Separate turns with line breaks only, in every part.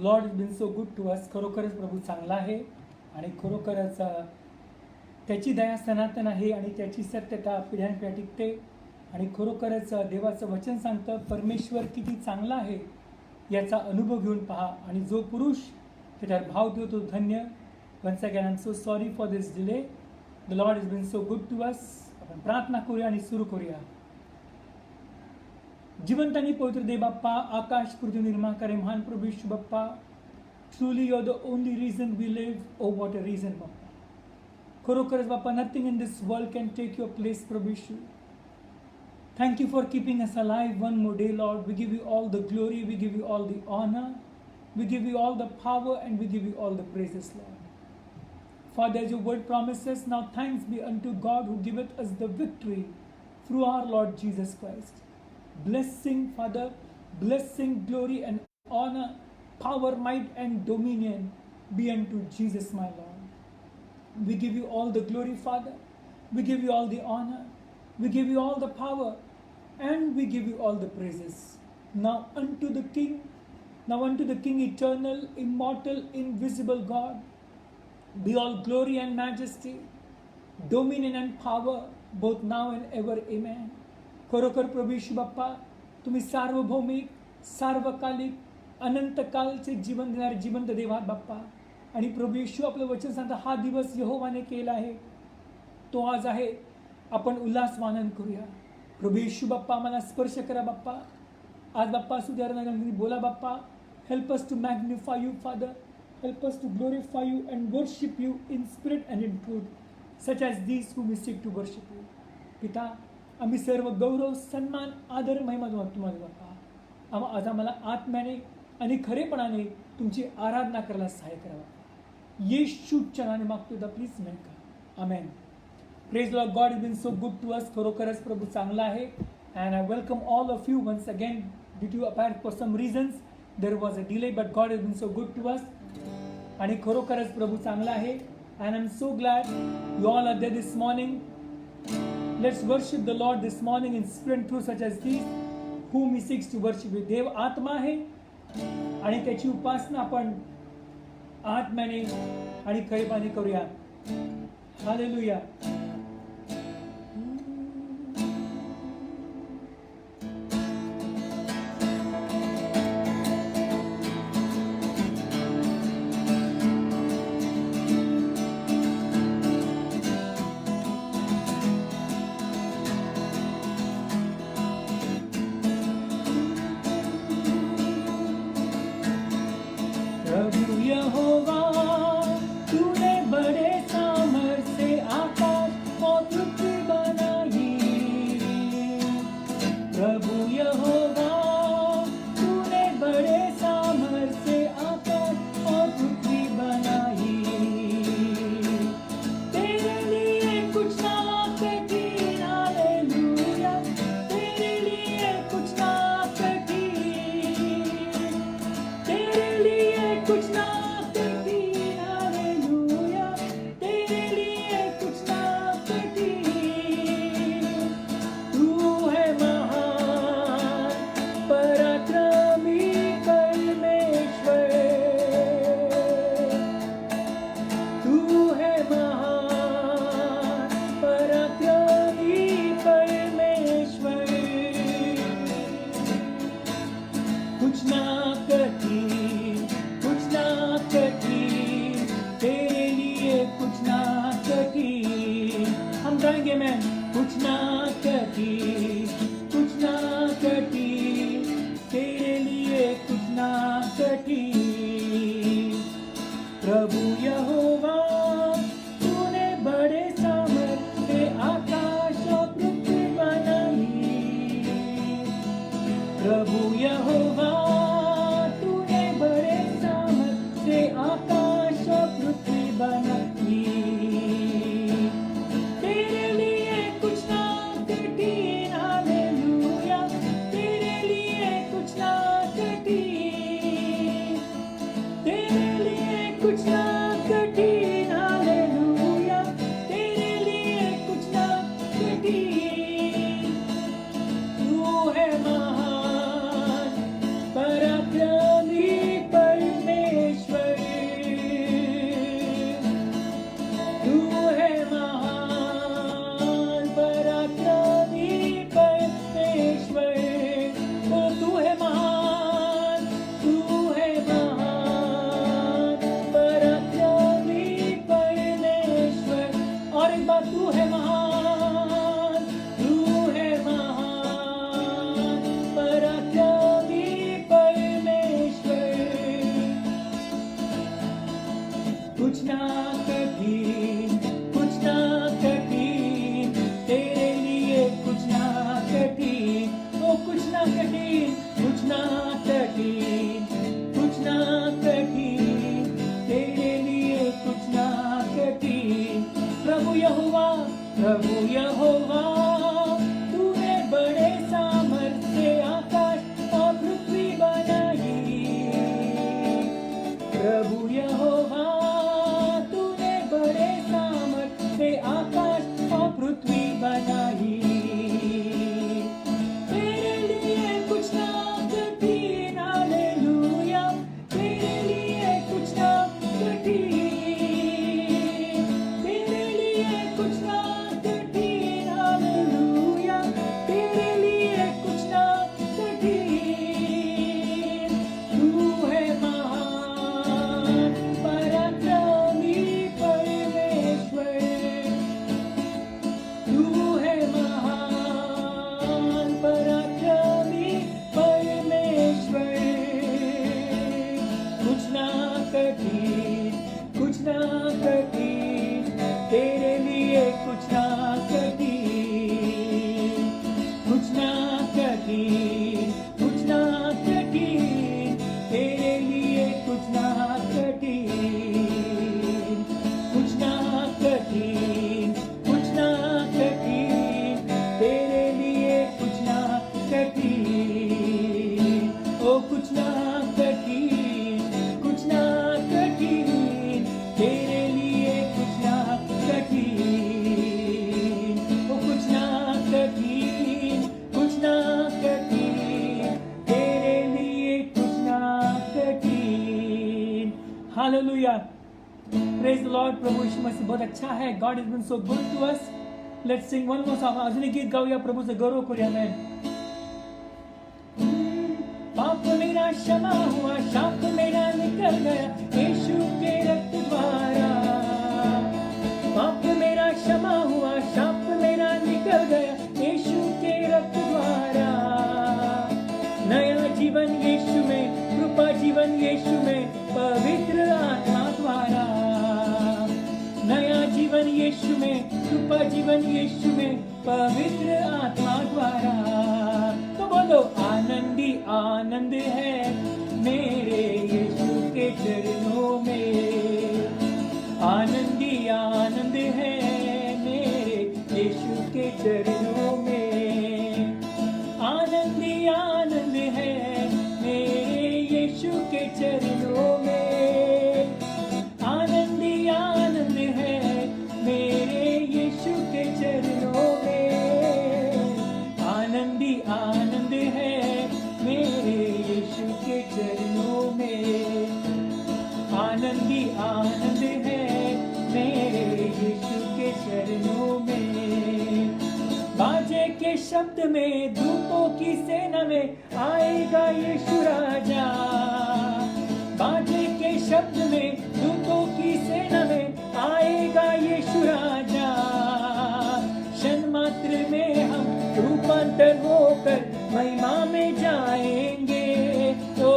Lord is been so good to us. खरोखरच प्रभू चांगला आहे आणि खरोखरच त्याची दया सनातन आहे आणि त्याची सत्यता पिढ्यानपिढ्या टिकते. आणि खरोखरच देवाचं वचन सांगतं परमेश्वर किती चांगला आहे याचा अनुभव घेऊन पहा. आणि जो पुरुष त्याच्यावर भाव देतो तो धन्य. Once again I am so sorry for this delay. The Lord is been so good to us. आपण प्रार्थना करूया आणि सुरू करूया. जिवंत आणि पवित्र देव बाप्पा, आकाश पृथ्वी निर्माण करे महान प्रभू यीशु बाप्पा, truly you are the only reason we live. Oh what a reason बाप्पा. खरोखरच बाप्पा, nothing in this world can take your place प्रभू Yeshu. Thank you for keeping us alive one more day, Lord. We give you all the glory, we give you all the honor, we give you all the power, and we give you all the praises, Lord. Father, as your word promises, now thanks be unto God who giveth us the victory through our Lord Jesus Christ. Blessing, Father, blessing, glory, and honor, power, might, and dominion be unto Jesus, my Lord. We give you all the glory, Father. We give you all the honor. We give you all the power and we give you all the praises. Now unto the King, eternal, immortal, invisible God, be all glory and majesty, dominion and power, both now and ever. Amen. खरोखर प्रभू यीशु बाप्पा, तुम्ही सार्वभौमिक, सार्वकालिक, अनंतकालचे जीवन देणारे जिवंत देव आहात बाप्पा. आणि प्रभू यीशु, आपलं वचन सांगता हा दिवस यहोवाने केला आहे, तो आज आहे. आपण उल्हास मानन करूया. प्रभू यीशु बाप्पा, आम्हाला स्पर्श करा बाप्पा. आज बाप्पा सुधारणांनी बोला बाप्पा. Help us to magnify you father. Help us to glorify you and worship you in spirit and in truth such as these who we seek to worship you. पिता, आम्ही सर्व गौरव, सन्मान, आदर, महिमा तुम्हाला बाप्पा. आज आम्हाला आत्म्याने आणि खरेपणाने तुमची आराधना करायला सहाय्य करा बाप्पा. येशूच्या नावाने मागतो दा, प्लीज मेन का. आमेन. Praise the Lord. God has been so good to us. खरोखरच प्रभू चांगला आहे. And I welcome all of you once again. Due to apparent for some reasons there was a delay, but God has been so good to us. आणि खरोखरच प्रभू चांगला आहे. And I'm so glad you all are there this morning. Let's worship the Lord this morning in spirit and truth such as these whom He seeks to worship with. देव आत्मा आहे आणि त्याची उपासना आपण आत्म्याने आणि खरेपणाने करूया. हालेलुया. प्रभु यहोवा, तूने बड़े सामर्थ से आकाश और पृथ्वी बनाई. प्रभु यहोवा, तूने बड़े सामर्थ से आकाश और पृथ्वी बनाई. तेरे लिए कुछ ना कठिन. हालेलुया. तेरे लिए कुछ ना कठिन. तेरे लिए कुछ ना कठिन. हालेलुया. तेरे लिए कुछ ना कठिन. तू है महान पराक्रमी परमेश्वर. तू है महान पराक्रमी परमेश्वर. कुछ ना कठिन, कुछ ना कठिन. तेरे लिए कुछ ना कठिन. हम गाएंगे मैं. कुछ ना कठिन, कुछ ना कठिन. तेरे लिए कुछ ना कठिन. प्रभु यहोवा, तूने बड़े सामर्थ से आकाश और पृथ्वी बनाई. प्रभु यहोवा, तूने बड़े सामर्थ से आकाश और पृथ्वी बनाई. तेरे लिए कुछ ना कठिन. हालेलुया. तेरे लिए कुछ ना कठिन. तेरे लिए कुछ ना कठिन. हालेलुया. तेरे लिए कुछ ना कठिन. तू है महान पराक्रमी परमेश्वर. प्रभु यहोवा तूने बड़े सामर्थ्य से आकाश और पृथ्वी बनाई। प्रभु यहोवा तूने बड़े सामर्थ्य से आकाश और पृथ्वी बनाई। तेरे लिए कुछ ना कठिन, हालेलुया, तेरे लिए कुछ ना कठिन, तेरे लिए कुछ ना कठिन, हालेलुया, तेरे लिए कुछ ना कठिन। तू है महान पराक्रमी परमेश्वर, तू है महान पराक्रमी परमेश्वर। कुछ ना कठिन, कुछ ना कठिन, तेरे लिए कुछ ना कठिन, कुछ ना कठिन, कुछ ना कठिन, तेरे लिए कुछ ना कठिन, कुछ ना कठिन, कुछ ना कठिन, तेरे लिए कुछ ना कठिन। ओ कुछ ना कठिन, कुछ ना कठिन, तेरे लिए कुछ ना कठिन। ओ कुछ ना कठिन, कुछ ना कठिन, तेरे लिए कुछ ना कठिन। Hallelujah, praise the lord. प्रभु यीशु मसीह बहुत अच्छा है। God is been so good to us. Let's sing one more song. अजून एक गीत गाऊया, प्रभूचे गौरव करूया। आमेन। पाप मेरा क्षमा हुआ, शाप मेरा निकल गया यीशु के रक्त द्वारा। पाप मेरा क्षमा हुआ, शाप मेरा निकल गया यीशु के रक्त द्वारा। नया जीवन यीशु में, कृपा जीवन यीशु में, पवित्र आत्मा द्वारा। नया जीवन यीशु में, कृपा जीवन यीशु में, पवित्र आत्मा द्वारा। तो बोलो, आनंदी आनंद है मेरे यीशु के चरणों में। आनंदी आनंद है मेरे यीशु के चरणों में। आनंदी आनंद है मेरे यीशु के चरणों में। आनंदी आनंद है मेरे यीशु के चरणों में। आनंदी आनंद है मेरे यीशु के चरणों में। आनंदी आनंद है मेरे यीशु के चरणों में। बाजे के शब्द में, दूतों की सेना में आएगा यीशु राजा। बाजे के शब्द में, दूतों की सेना में आएगा यीशु राजा। क्षण मात्र में हम रूपांतर होकर महिमा में जाएंगे। ओ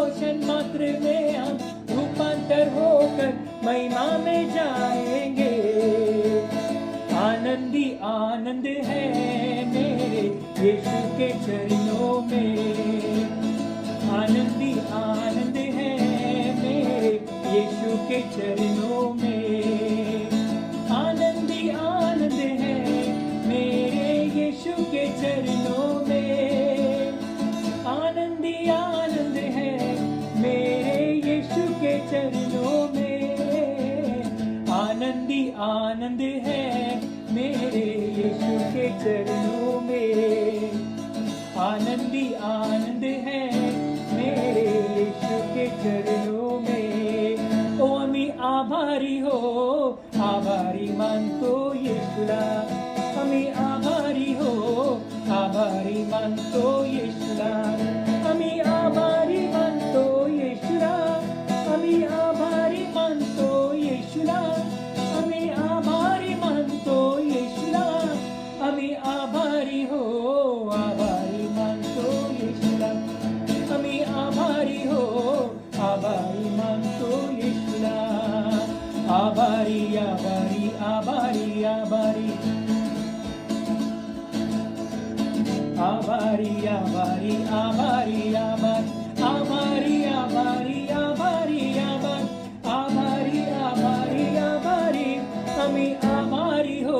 क्षण मात्र में हम रूपांतर होकर महिमा में जाएंगे। आनंदी आनंद है मेरे यीशु के चरणों में। आनंदी आनंद है मेरे यीशु के चरणों में। आनंदी आनंद है मेरे यीशु के चरणों में। आनंदी आनंद है मेरे यीशु के चरणों में। आनंदी आनंद है मेरे यीशु के चरणों में। आनंदी आनंद है मेरे यीशु के चरणों में। ओ आम्ही आभारी हो, आभारी मानतो येशूला। आम्ही आभारी हो, आभारी मानतो येशूला। आम्ही आभारी मानतो येशूला। आम्ही आभारी मानतो येशूला। आम्ही आभारी मानतो येशूला। आम्ही आभारी हो, आभारी मानतो येशूला। आम्ही आभारी हो, आभारी मानतो येशूला। आभारी आभारी आभारी आभारी आभारी आभारी आभारी आभारी आभारी आभारी आभारी आभारी आभारी आभारी आम्ही आभारी हो,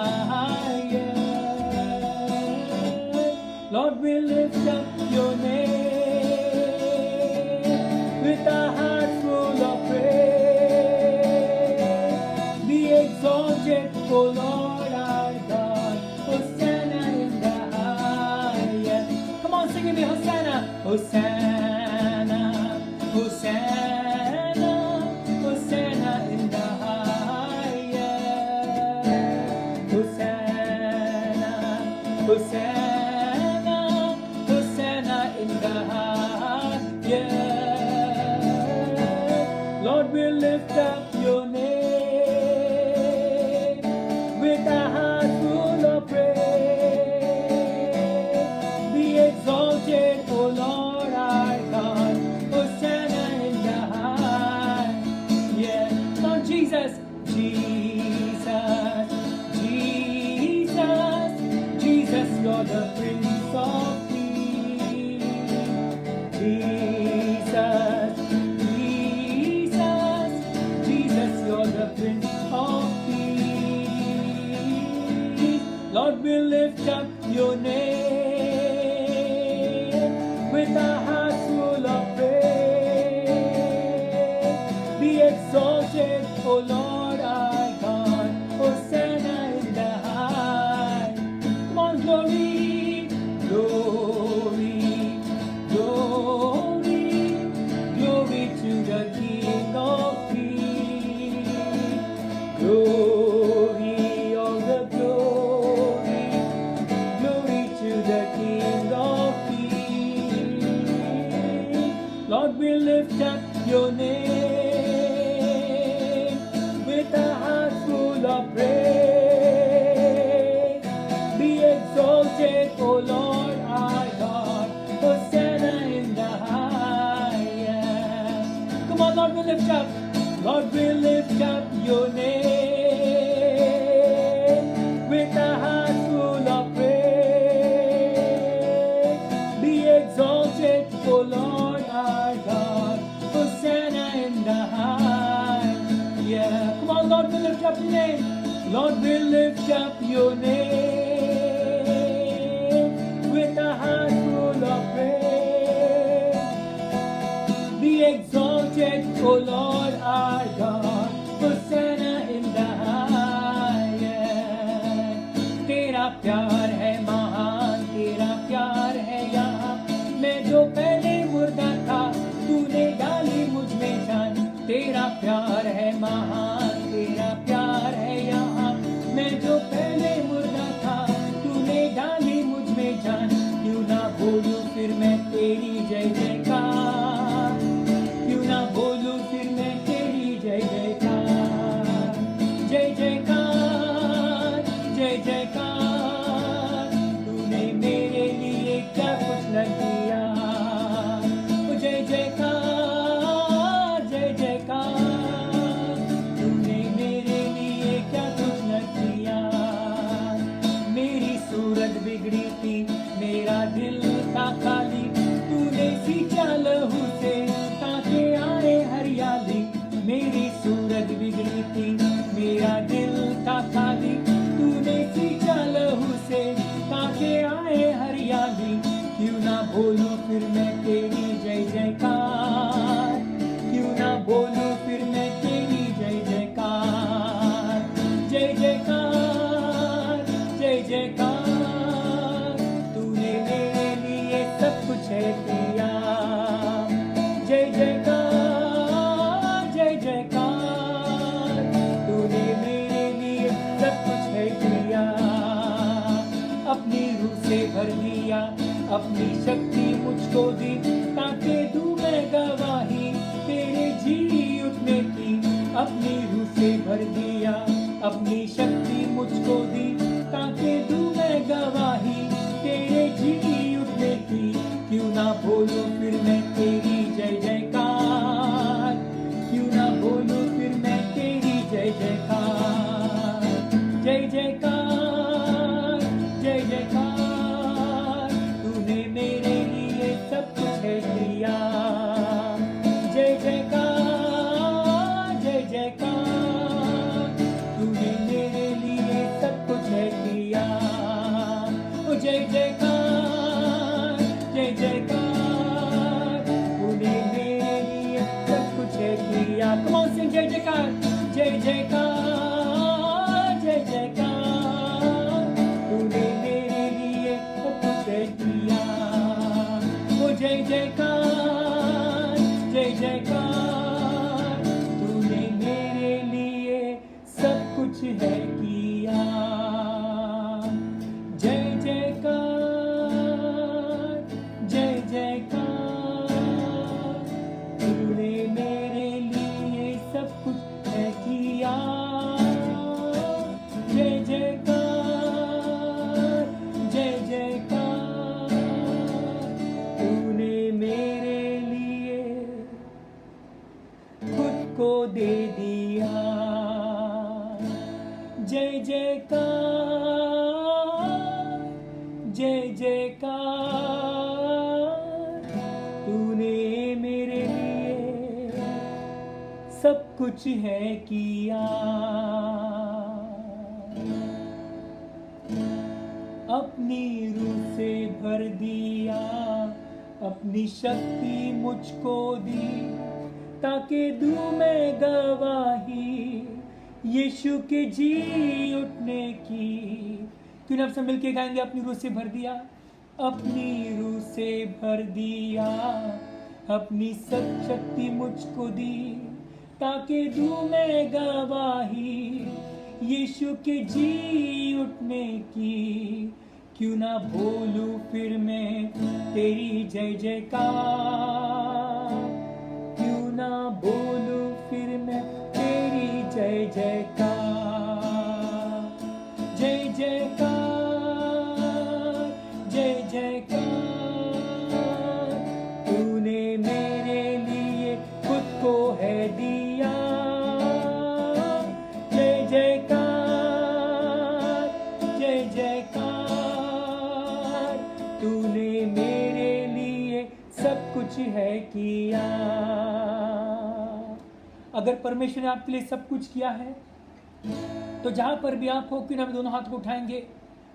exalted, O Lord our God. Hosanna in the highest. Come on, sing with me, Hosanna. Hosanna, Hosanna, Hosanna in the highest. Hosanna, Hosanna, Hosanna in the highest. Lord, we lift up your name with a heart full of praise. Be exalted, O Lord our God. Hosanna in the high. Yeah. Lord Jesus, Jesus, Jesus, Jesus, you're the Prince of Peace. Jesus, Jesus, Jesus, you're the Prince of Peace. Lord, we lift up your name with a heart full of praise. Be exalted, O Lord our God. Hosanna in the high. Come on, glory, glory, glory, glory to the King of Kings. Glory, all the glory, glory to the King of Kings. Lord, we lift up your name with a heart full of praise. Be exalted, O Lord our God. Hosanna in the highest. Come on, Lord, we lift up. Lord, we lift up your name with a heart full of praise. Be exalted, O Lord our God. Hosanna in the high. Yeah. Come on, Lord, we lift up your name. Lord, we lift up your name with a heart full of praise. Be exalted, O Lord our God. Hosanna in the highest. तेरा प्यार है महान, तेरा प्यार है यहाँ। मैं जो पहले मुर्दा था, तूने डाली मुझ में जान। तेरा प्यार है महान, तेरा प्यार है यहाँ। मैं जो पहले मुर्दा था, तूने डाली मुझ में जान। क्यों ना बोलूं फिर मैं तेरी जय जयकार, क्यों ना बोलूं फिर मैं तेरी जय जयकार। जय जयकार, जय जयकार, तूने मेरे लिए क्या कुछ न किया। ओ जय जयकार, जय जयकार, तूने मेरे लिए क्या कुछ न किया। मेरी सूरत बिगड़ी थी, मेरा दिल था खाली, तूने सींचा लहू से ताके आए हरियाली। मेरी सूरत बिगड़ी थी, मेरा दिल था खाली, तूने सींचा लहू से ताके आए हरियाली। क्यों ना बोलूं फिर मैं तेरी जय जयकार, क्यों ना बोलूं फिर मैं तेरी जय जयकार। जय जयकार, जय जयकार, तूने मेरे लिए सब कुछ है किया। जय जयकार, जय जयकार, तूने मेरे लिए सब कुछ है किया। अपनी रूह से भर दिया, अपनी शक्ति मुझको दी, ताकि दूं मैं गवाही तेरे जी उठने की। अपनी रूह से भर दिया, अपनी शक्ति मुझको दी, ताकि दूं मैं गवाही तेरे जी उठने की। क्यों ना बोलूं फिर मैं तेरी जय जयकार, क्यों ना बोलूं फिर मैं तेरी जय जयकार। जय जयकार, जय जयकार, तूने मेरे लिए सब कुछ है किया। जय जयकार, जय जयकार, तूने मेरे लिए सब कुछ है किया। ओ जय जयकार, जय जयकार, तूने मेरे लिए सब कुछ है किया। Come on, sing जय जयकार, जय जयकार, कुछ है किया। जय जयकार, जय जयकार, तूने मेरे लिए सब कुछ है किया। जय जयकार, जय जयकार, तूने मेरे लिए खुद को दे दिया। जय जयकार, जय जयकार, तूने मेरे लिए सब कुछ है किया। अपनी रूह से भर दिया, अपनी शक्ति मुझको दी, ताकि दूं मैं गवाही यीशु के जी उठने की। क्यों ना आप सब मिलके गाएंगे, अपनी रूह से भर दिया, अपनी रूह से भर दिया, अपनी सब शक्ति मुझको दी, ताकि दूं मैं गवाही यीशु के जी उठने की। क्यों ना बोलूं फिर मैं तेरी जय जयकार, क्यों ना बोलूं फिर मैं तेरी जय जयकार। जय जयकार, जय जयकार, तूने मेरे लिए खुद को है दिया। जय जयकार, जय जयकार, तूने मेरे लिए सब कुछ है किया। अगर परमेश्वर ने आपके लिए सब कुछ किया है, तो जहां पर भी आप हो, क्यों ना दोनों हाथ को उठाएंगे।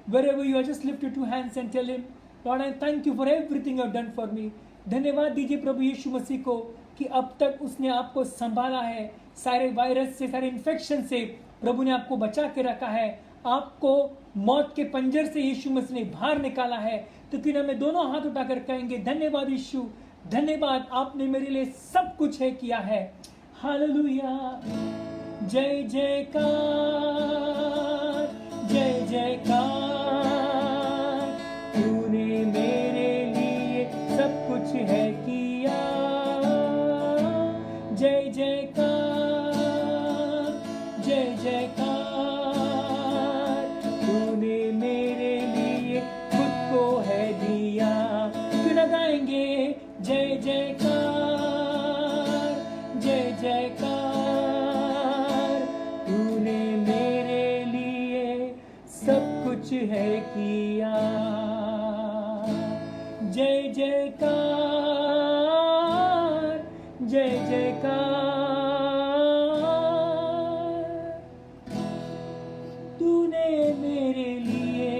Wherever you are, just lift your two hands and tell him, Lord, I thank you for everything you have done for me. धन्यवाद दीजिए प्रभु यीशु मसीह को कि अब तक उसने आपको संभाला है, सारे वायरस से, सारे इन्फेक्शन से प्रभु ने आपको बचा के रखा है, आपको मौत के पंजर से यीशु मसीह ने बाहर निकाला है। तो क्यों ना मैं दोनों हाथ उठाकर कहेंगे, धन्यवाद यीशु, धन्यवाद, आपने मेरे लिए सब कुछ है किया है। हालेलुया। जय जयकार, जय जयकार, तूने मेरे लिए सब कुछ है किया। जय जयकार, जय जयकार, तूने मेरे लिए खुद को है दिया। क्यों ना गाएंगे, जय जयकार, जय जयकार, तूने मेरे लिए सब कुछ है किया। जय जयकार, जय जयकार, तूने मेरे लिए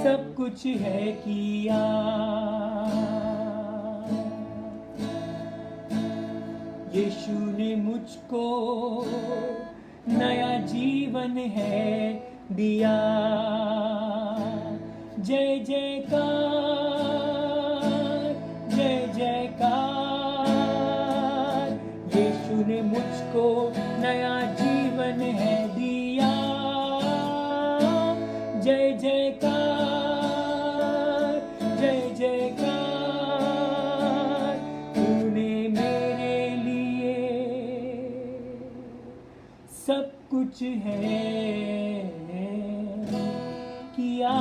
सब कुछ है किया। यीशु ने मुझको नया जीवन है दिया। जय जयकार, जय जयकार, यीशु ने मुझको नया जीवन है दिया। जय जयकार, जय जयकार, तूने मेरे लिए सब कुछ है किया।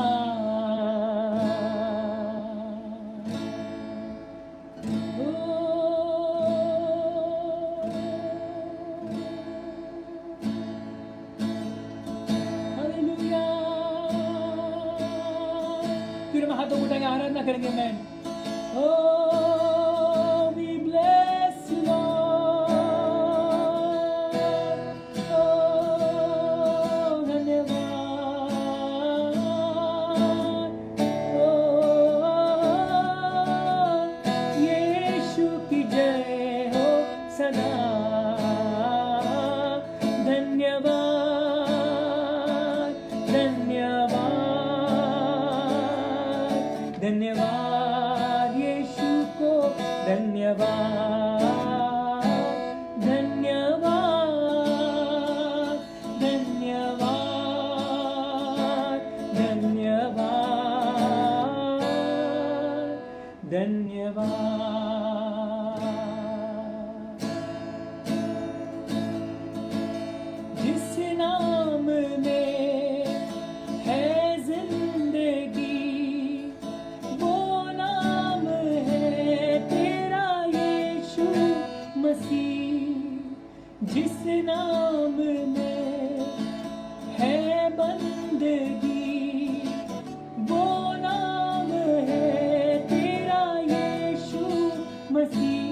हाथों को उठाएंगे, आराधना करेंगे। Man Oh, we bless you, Lord. Oh, धन्यवाद। Oh, यीशु की जय हो सदा। धन्यवाद, धन्यवाद, धन्यवाद यीशु को, धन्यवाद, धन्यवाद, बंदगी वो नाम है तेरा यीशु मसीह।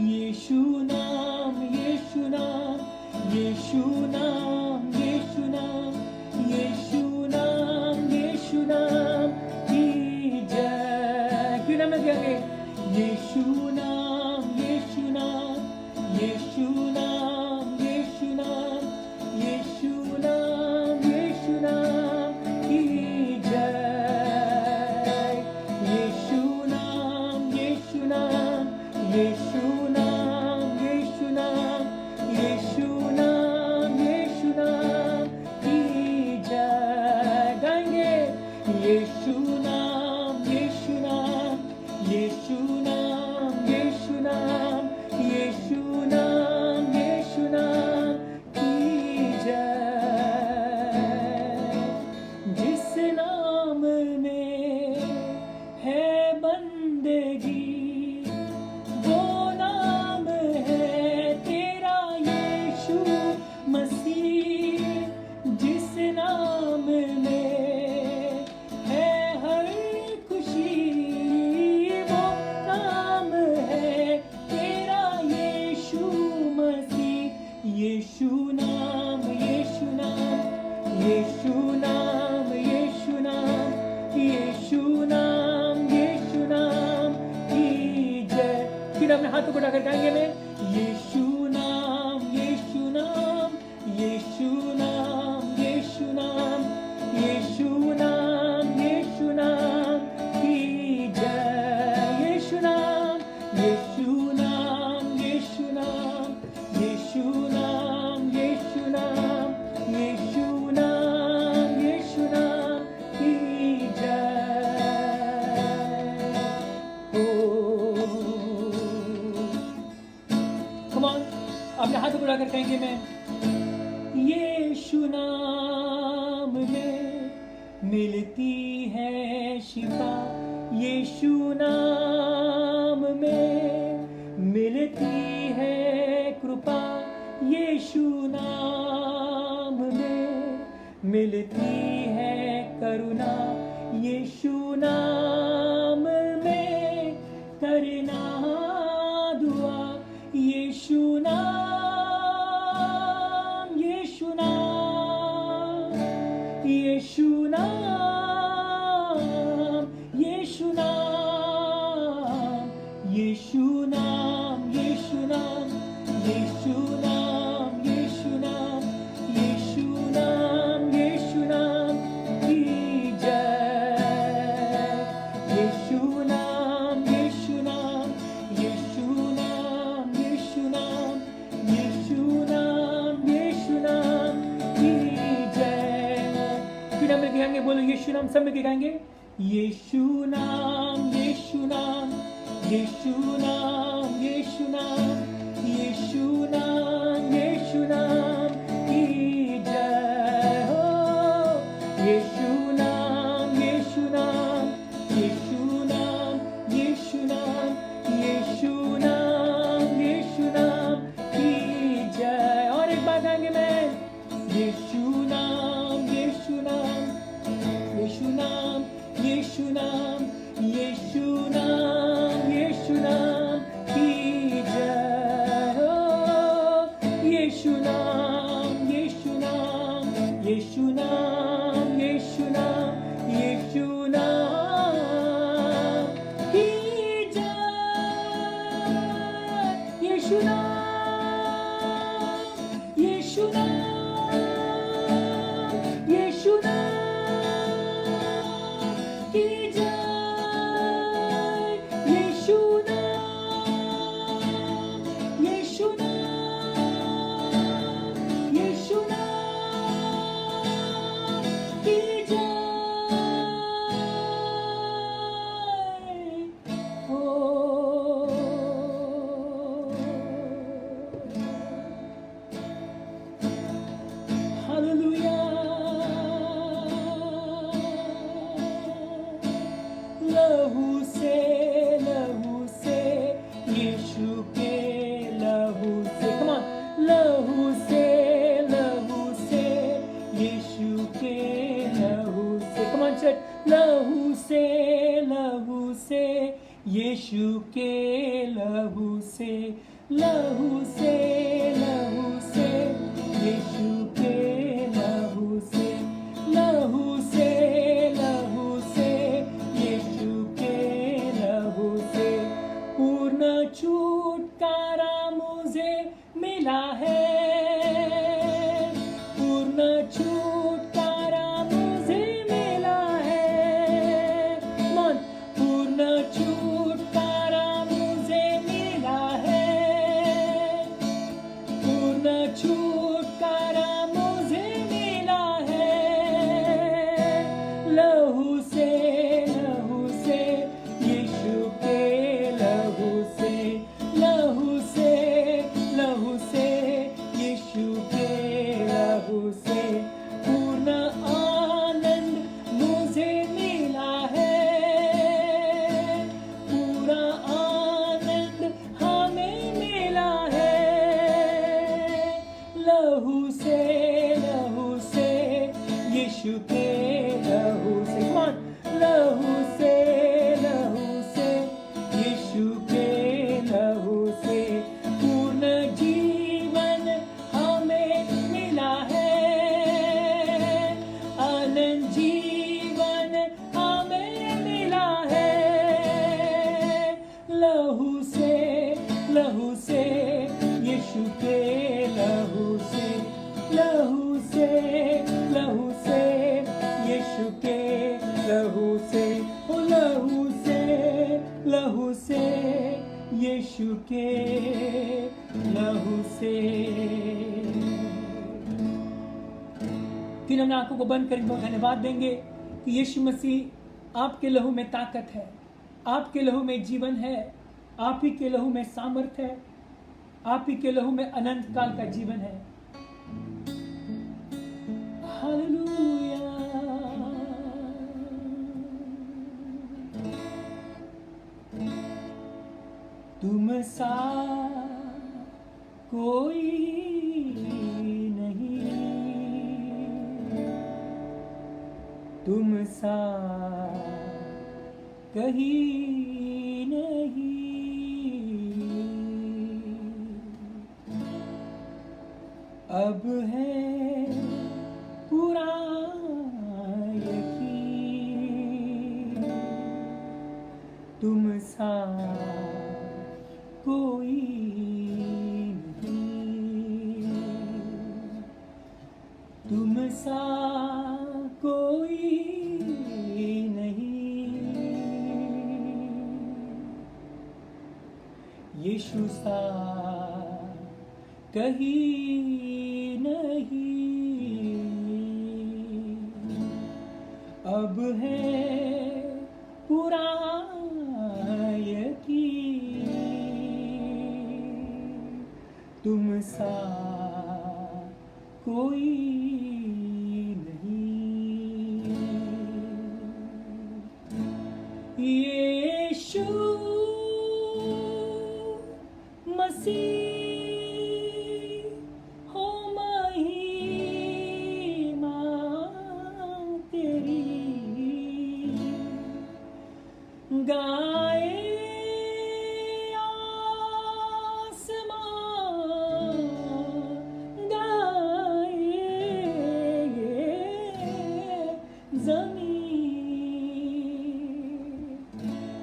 यीशु नाम, यीशु नाम, यीशु नाम, यीशु नाम, यीशु नाम, यीशु नाम की जय। क्यों नाम लग गया? यीशु नाम, यीशु नाम, यीशु नाम, यीशु नाम, यीशु नाम, यीशु नाम की जय। यीशु नाम, यीशु नाम, यीशु नाम, यीशु नाम, यीशु नाम, यीशु नाम की जय। गाएंगे यीशु नाम, यीशु नाम, यीशु नाम, यीशु नाम, यीशु नाम, यीशु नाम की जय। जिस नाम में है बंदगी वो नाम है तेरा यीशु मसीह। जिस नाम में है हर खुशी वो नाम है तेरा यीशु मसीह। यीशु नाम, यीशु नाम, यीशु नाम, यीशु नाम, यीशु नाम, यीशु नाम की जय। फिर अपने हाथों को उठाकर गाएंगे में यीशु नाम, यीशु नाम, यीशु नाम, यीशु नाम, यीशु नाम, यीशु नाम की जय। यीशु नाम, यीशु नाम, यीशु नाम, यीशु नाम, यीशु नाम, यीशु नाम, यीशु नाम की जय। ओ कम ऑन, अपने हाथों को उठाकर कहेंगे मैं यीशु नाम में मिलती है शिफा। यीशु नाम में मिलती है कृपा। यीशु नाम में मिलती है करुणा। यीशु नाम में करना दुआ। यीशु नाम, यीशु नाम, यीशु नाम, यीशु नाम, यीशु नाम, यीशु नाम, यीशु नाम, यीशु नाम, यीशु नाम, यीशु नाम की जय। यीशु नाम, यीशु नाम, यीशु नाम, यीशु नाम, यीशु नाम, यीशु नाम की जय। फिर हम गाएंगे, बोलो यीशु नाम, सब मिलके गाएंगे यीशु नाम, यीशु नाम, यीशु नाम, यीशु नाम, यीशु नाम, यीशु नाम की जय हो। यीशु नाम, यीशु नाम, यीशु नाम, यीशु नाम, यीशु नाम, यीशु नाम की जय। और एक बात गाएंगे मैं यीशु नाम, यीशु नाम, यीशु नाम, यीशु नाम, यीशु नाम, यीशु नाम की जय हो। यीशु नाम, यीशु नाम, यीशु नाम, यीशु नाम, यीशु नाम की जय। यीशु नाम, यीशु नाम, यीशु नाम की जय। यीशु नाम, यीशु नाम, यीशु नाम यीशु के लहू से, लहू से, लहू से, यीशु के लहू से, लहू से, लहू से, यीशु के लहू से पूर्ण छुटकारा मुझे मिला है, पूर्ण छुटकारा मुझे मिला है, मन पूर्ण छुटकारा मुझे मिला है, पूर्ण छुटकारा मुझे मिला है, लहू से, लहू से, यीशु के लहू से, लहू से, लहू से, यीशु के लहू से पूर्ण आनंद मुझे मिला है, पूरा आनंद हमें मिला है, लहू से, लहू से, यीशु के लहू से, कौन लहू से, लहू से, यीशु के लहू से पूर्ण जीवन हमें मिला है, अनंत जीवन हमें मिला है, लहू से, लहू से, यीशु के लहू से, लहू से, लहू से, यीशु के लहू से, ओ लहू से, लहू से, यीशु के लहू से। फिर हम आंखों को बंद करके बहुत धन्यवाद देंगे कि यीशु मसीह आपके लहू में ताकत है, आपके लहू में जीवन है, आप ही के लहू में सामर्थ्य है, आप ही के लहू में अनंत काल का जीवन है। हालेलुया। तुम सा कोई नहीं, तुम सा कहीं नहीं, अब है पूरा यकीन, तुम सा कोई नहीं, तुम सा कोई नहीं, यीशु सा कहीं नहीं, अब है पूरा यकीन, तुम सा कोई नहीं, यीशु मसीह हो महिमा तेरी, गाए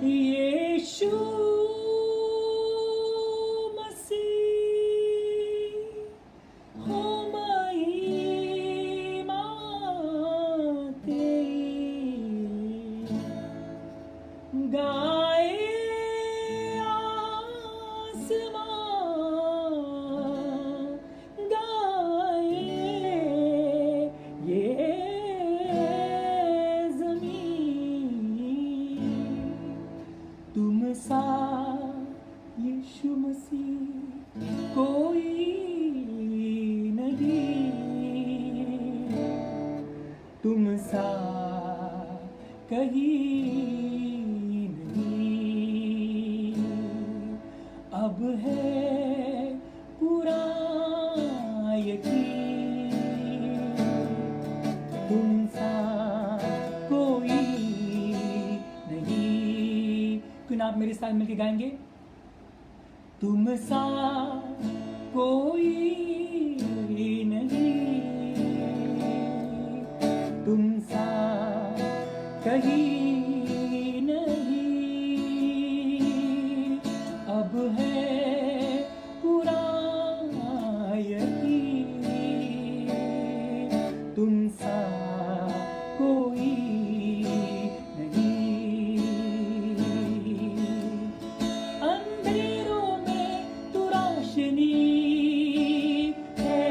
यीशु मसीह हो महिमा तेरी, गाए आसमां, गाए ये तुम सा यीशु मसीह कोई नहीं, तुम सा कहीं नहीं, अब है पूरा यकीन, तुम सा कोई नहीं। क्यों आप मेरे साथ मिलके गाएंगे। तुम सा कोई नहीं, तुम सा कहीं नहीं, अब है पूरा यकीन, तुम सा कोई नहीं। अंधेरों में तू रोशनी है,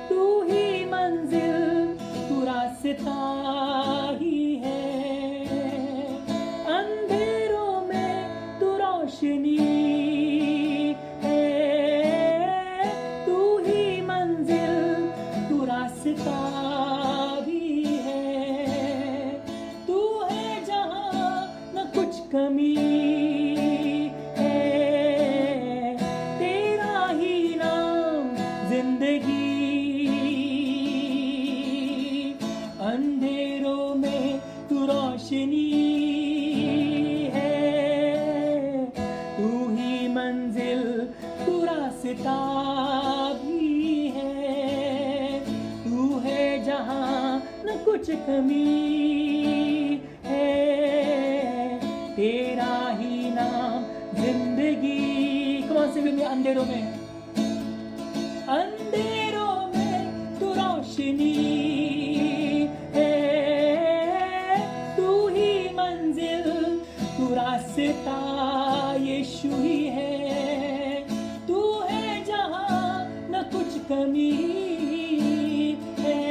तू ही मंजिल, तू रास्ता ही है। अंधेरों में तू रोशनी है, तू ही मंजिल, तू रास्ता भी है। तू है जहां न कुछ कमी है, तेरा ही नाम जिंदगी। अंधेरों में तू रोशनी है, तू ही मंजिल, तू रास्ता भी है। तू है जहां न कुछ कमी है, तेरा ही नाम जिंदगी। कौन से में अंधेरों में, अंधेरों में तू रोशनी है, तू ही मंजिल, तू रास्ता यीशु ही है। तू है जहां न कुछ कमी है,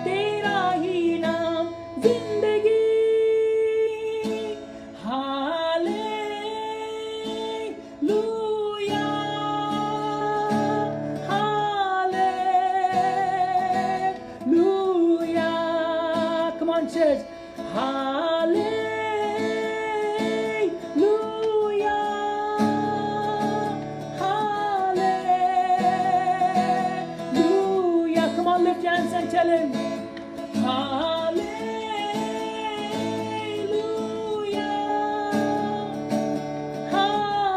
तेरा ही नाम जिंदगी। Hallelujah, hallelujah. Come on, church. Hallelujah, hallelujah. Come on, lift your hands and tell him. Hallelujah, hallelujah,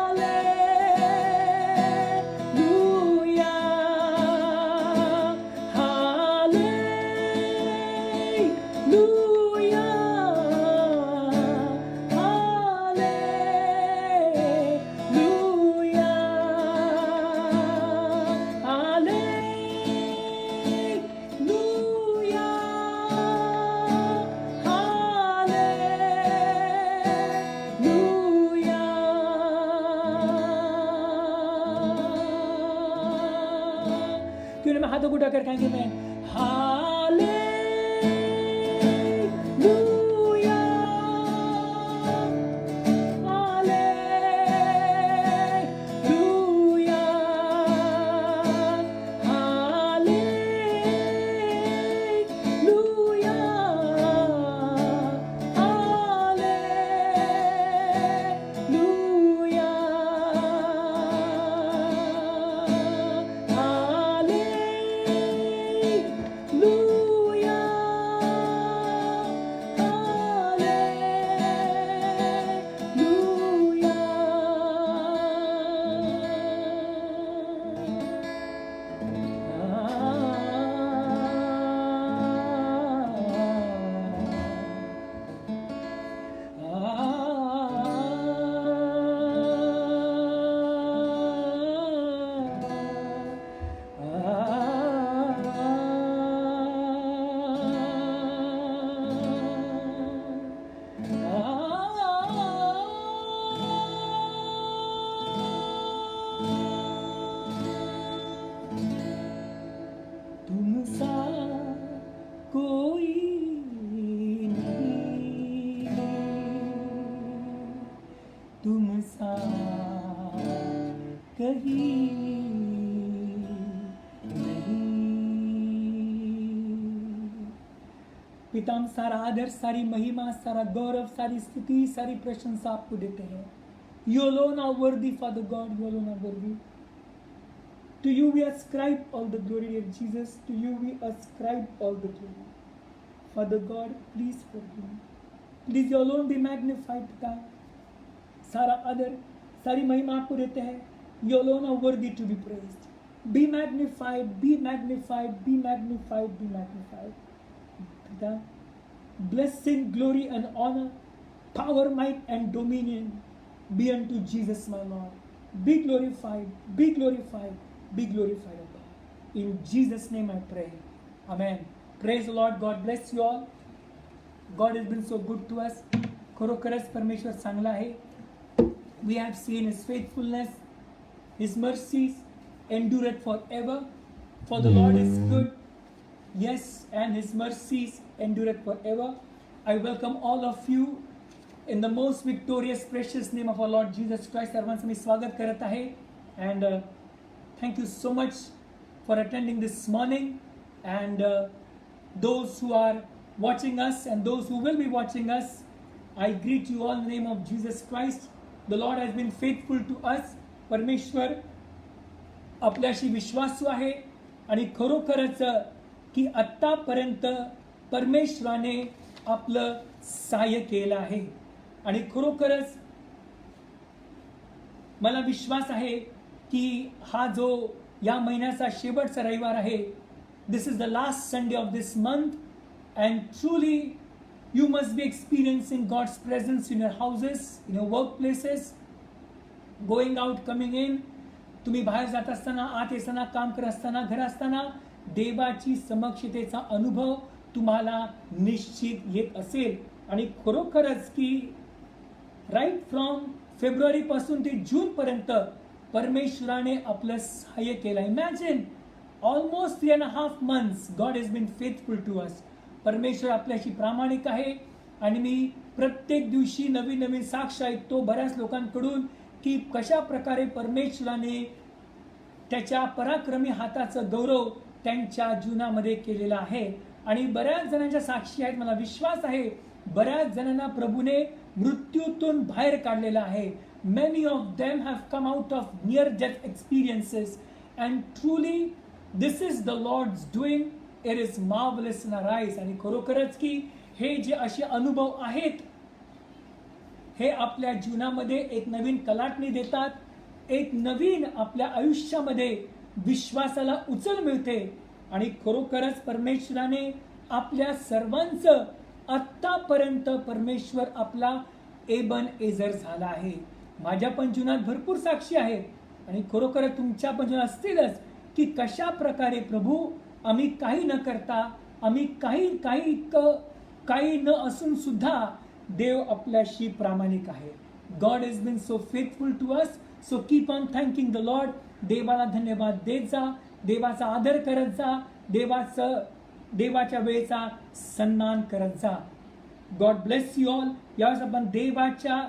क्यों ना मैं हाथों को उठाकर कहेंगे मैं hallelujah, hallelujah, hallelujah, hallelujah, hallelujah, तुम सा कोई नहीं, तुम सा कहीं नहीं। पिता हम सारा आदर, सारी महिमा, सारा गौरव, सारी स्तुति, सारी प्रशंसा आपको देते हैं। You alone are worthy, Father God. You alone are worthy. To you we ascribe all the glory, dear Jesus. To you we ascribe all the glory. Father God, please forgive me. Please you alone be magnified पिता। सारा आदर, सारी महिमा आपको देते हैं। You alone are worthy to be praised. Be magnified, be magnified, be magnified, be magnified पिता। Blessing, glory and honor, power, might and dominion be unto Jesus my Lord. Be glorified, be glorified, be glorified, O God. In Jesus' name I pray. Amen. Praise the Lord. God bless you all. God has been so good to us. खरोखरच परमेश्वर चांगला आहे. We have seen His faithfulness, His mercies endureth forever. For the Lord is good. Yes, and His mercies endureth forever. I welcome all of you in the most victorious, precious name of our Lord Jesus Christ. सर्वांचं मी स्वागत करत आहे. And thank you so much for attending this morning. And those who are watching us and those who will be watching us, I greet you all in the name of Jesus Christ. The Lord has been faithful to us. परमेश्वर आपल्याशी विश्वासू आहे आणि खरोखरच की आत्तापर्यंत परमेश्वराने आपलं सहाय्य केलं आहे. आणि खरोखरच मला विश्वास आहे की हा जो या महिन्याचा शेवटचा रविवार आहे, this is the last Sunday of this month. And truly you must be experiencing God's presence in your houses, in your work places, going out, coming in. तुम्ही बाहेर जात असताना, आत येताना, काम करत असताना, घर असताना देवाची समक्षतेचा अनुभव तुम्हाला निश्चित येत असेल. आणि खरोखरच की राईट फ्रॉम फेब्रुवारी पासून ते जून पर्यंत परमेश्वराने आपलं सहाय्य केलं. Imagine almost 3.5 months God has been faithful to us. परमेश्वर आपल्याशी प्रामाणिक आहे. आणि मी प्रत्येक दिवशी नवीन नवीन साक्ष ऐकतो बऱ्याच लोकांकडून की कशा प्रकारे परमेश्वराने त्याच्या पराक्रमी हाताचं गौरव त्यांच्या जीवनामध्ये केलेला आहे. आणि बऱ्याच जणांच्या साक्षी आहेत. मला विश्वास आहे बऱ्याच जणांना प्रभूने मृत्यूतून बाहेर काढलेलं आहे. Many of them have come out of near death experiences. And truly this is the Lord's doing. It is marvellous in our eyes. आणि खरोखरच की हे जे असे अनुभव आहेत हे आपल्या जीवनामध्ये एक नवीन कलाटणी देतात. एक नवीन आपल्या आयुष्यामध्ये विश्वासाला उचल मिळते. आणि खरोखरच परमेश्वराने आपल्या सर्वांचं आत्तापर्यंत परमेश्वर आपला एबन एजर झाला आहे. माझ्या पण जीवनात भरपूर साक्षी आहेत आणि खरोखर तुमच्या पण जीवनात असतीलच की कशा प्रकारे प्रभू आम्ही काही न करता, आम्ही काही न असून सुद्धा देव आपल्याशी प्रामाणिक आहे. God is been so faithful to us. So keep on thanking the lord. देवाला धन्यवाद देत जा, देवाचा आदर करत जा, देवाच्या वेळेचा सन्मान करत जा. God bless you all. यावेळेस आपण देवाच्या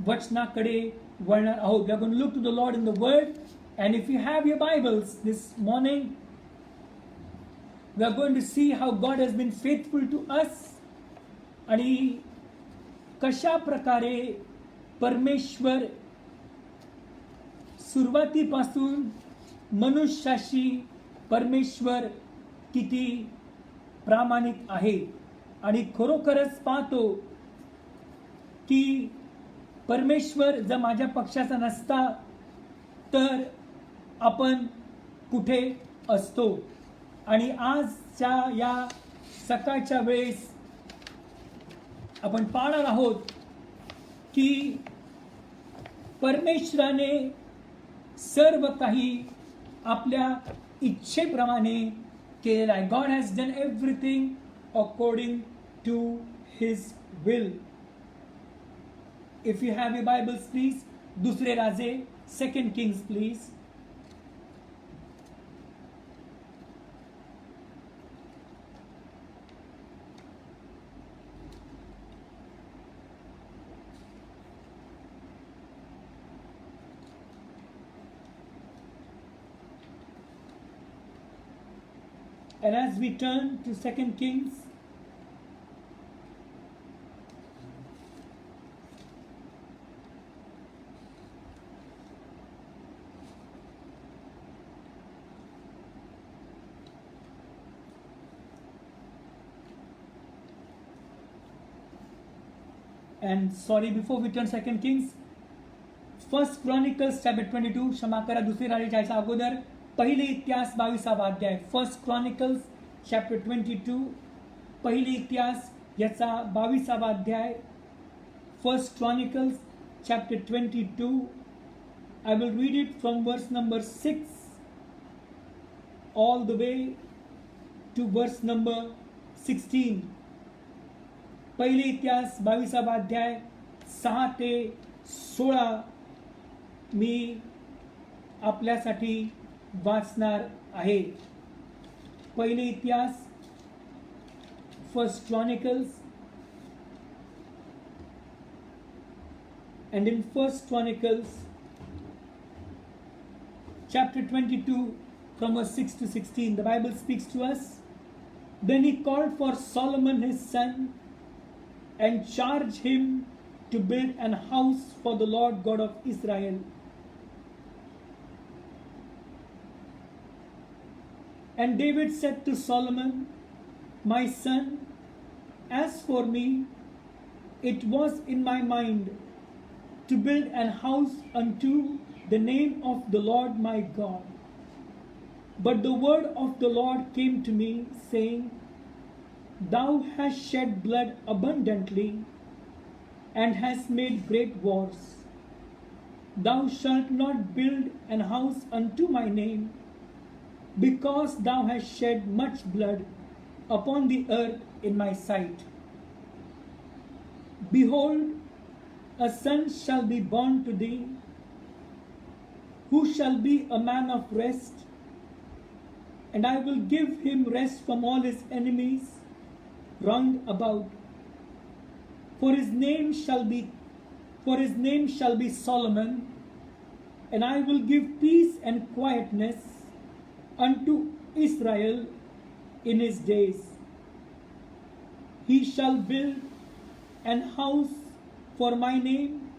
वचनाकडे वळणार आहोत. We are going to look to the lord in the word. And if you have your bibles this morning we are going to see how God has been faithful to us. आणि कशा प्रकारे परमेश्वर सुरुवातीपासून मनुष्याशी परमेश्वर किती प्रामाणिक आहे. आणि खरोखरच पाहतो की परमेश्वर जर माझ्या पक्षाचा नसता तर आपण कुठे असतो. आणि आजच्या या सकाळच्या वेळेस आपण पाहणार आहोत की परमेश्वराने सर्व काही आपल्या इच्छेप्रमाणे केलेलं आहे. God has done everything according to his will. If you have your bibles please, दुसरे राजे 2 Kings please. And as we turn to 2 Kings, And sorry, before we turn 2 Kings, 1 Chronicles chapter 22, क्षमा करा, दुसरी राणी जायच्या अगोदर पहिले इतिहास 22वा अध्याय. 1 Chronicles chapter 22, पहिले इतिहास याचा 22वा अध्याय. 1 Chronicles chapter 22. I will read it from verse number 6 all the way to verse number 16. पहिले इतिहास 22वा अध्याय 6 ते 16 मी आपल्यासाठी वाचणार आहे. पहिले इतिहास 1 Chronicles, and in 1 Chronicles chapter 22 from verse 6 to 16, the Bible speaks to us. Then he called for Solomon his son and charged him to build an house for the Lord God of Israel. And David said to Solomon, my son, as for me, it was in my mind to build an house unto the name of the Lord my God. But the word of the Lord came to me, saying, thou hast shed blood abundantly, and hast made great wars. Thou shalt not build an house unto my name, because thou hast shed much blood upon the earth in my sight. Behold, a son shall be born to thee, who shall be a man of rest, and I will give him rest from all his enemies round about. For his name shall be Solomon, and I will give peace and quietness unto Israel in his days. He shall build an house for my name,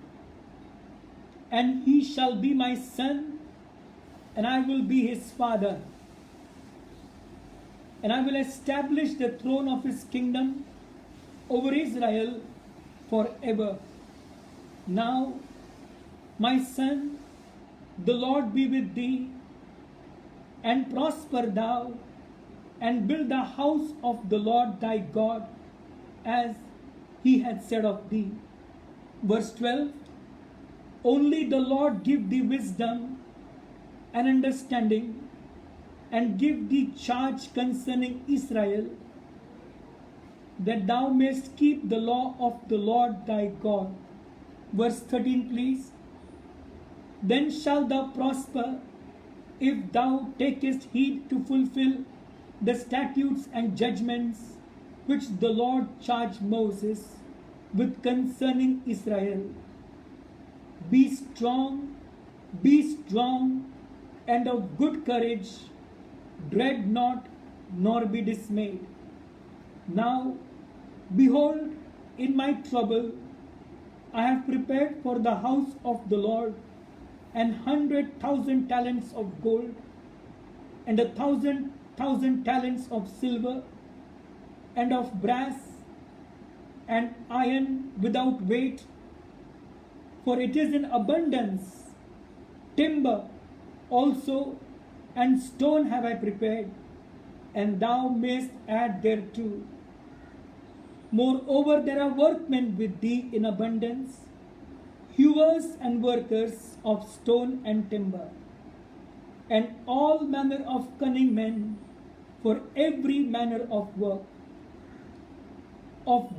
and he shall be my son, and I will be his father. And I will establish the throne of his kingdom over Israel forever. Now, my son, the Lord be with thee, and prosper thou, and build the house of the Lord thy God, as he had said of thee. Verse 12. Only the Lord give thee wisdom and understanding, and give thee charge concerning Israel, that thou mayst keep the law of the Lord thy God. Verse 13, please. Then shalt thou prosper, if thou takest heed to fulfill the statutes and judgments which the Lord charged Moses with concerning Israel. Be strong, and of good courage. Dread not, nor be dismayed. Now, behold, in my trouble, I have prepared for the house of the Lord 100,000 talents of gold, and 1,000 talents of silver, and of brass, and iron without weight. For it is in abundance. Timber also and stone have I prepared, and thou mayst add thereto. Moreover, there are workmen with thee in abundance, hewers and workers of stone and timber, and all manner of cunning men for every manner of work. Of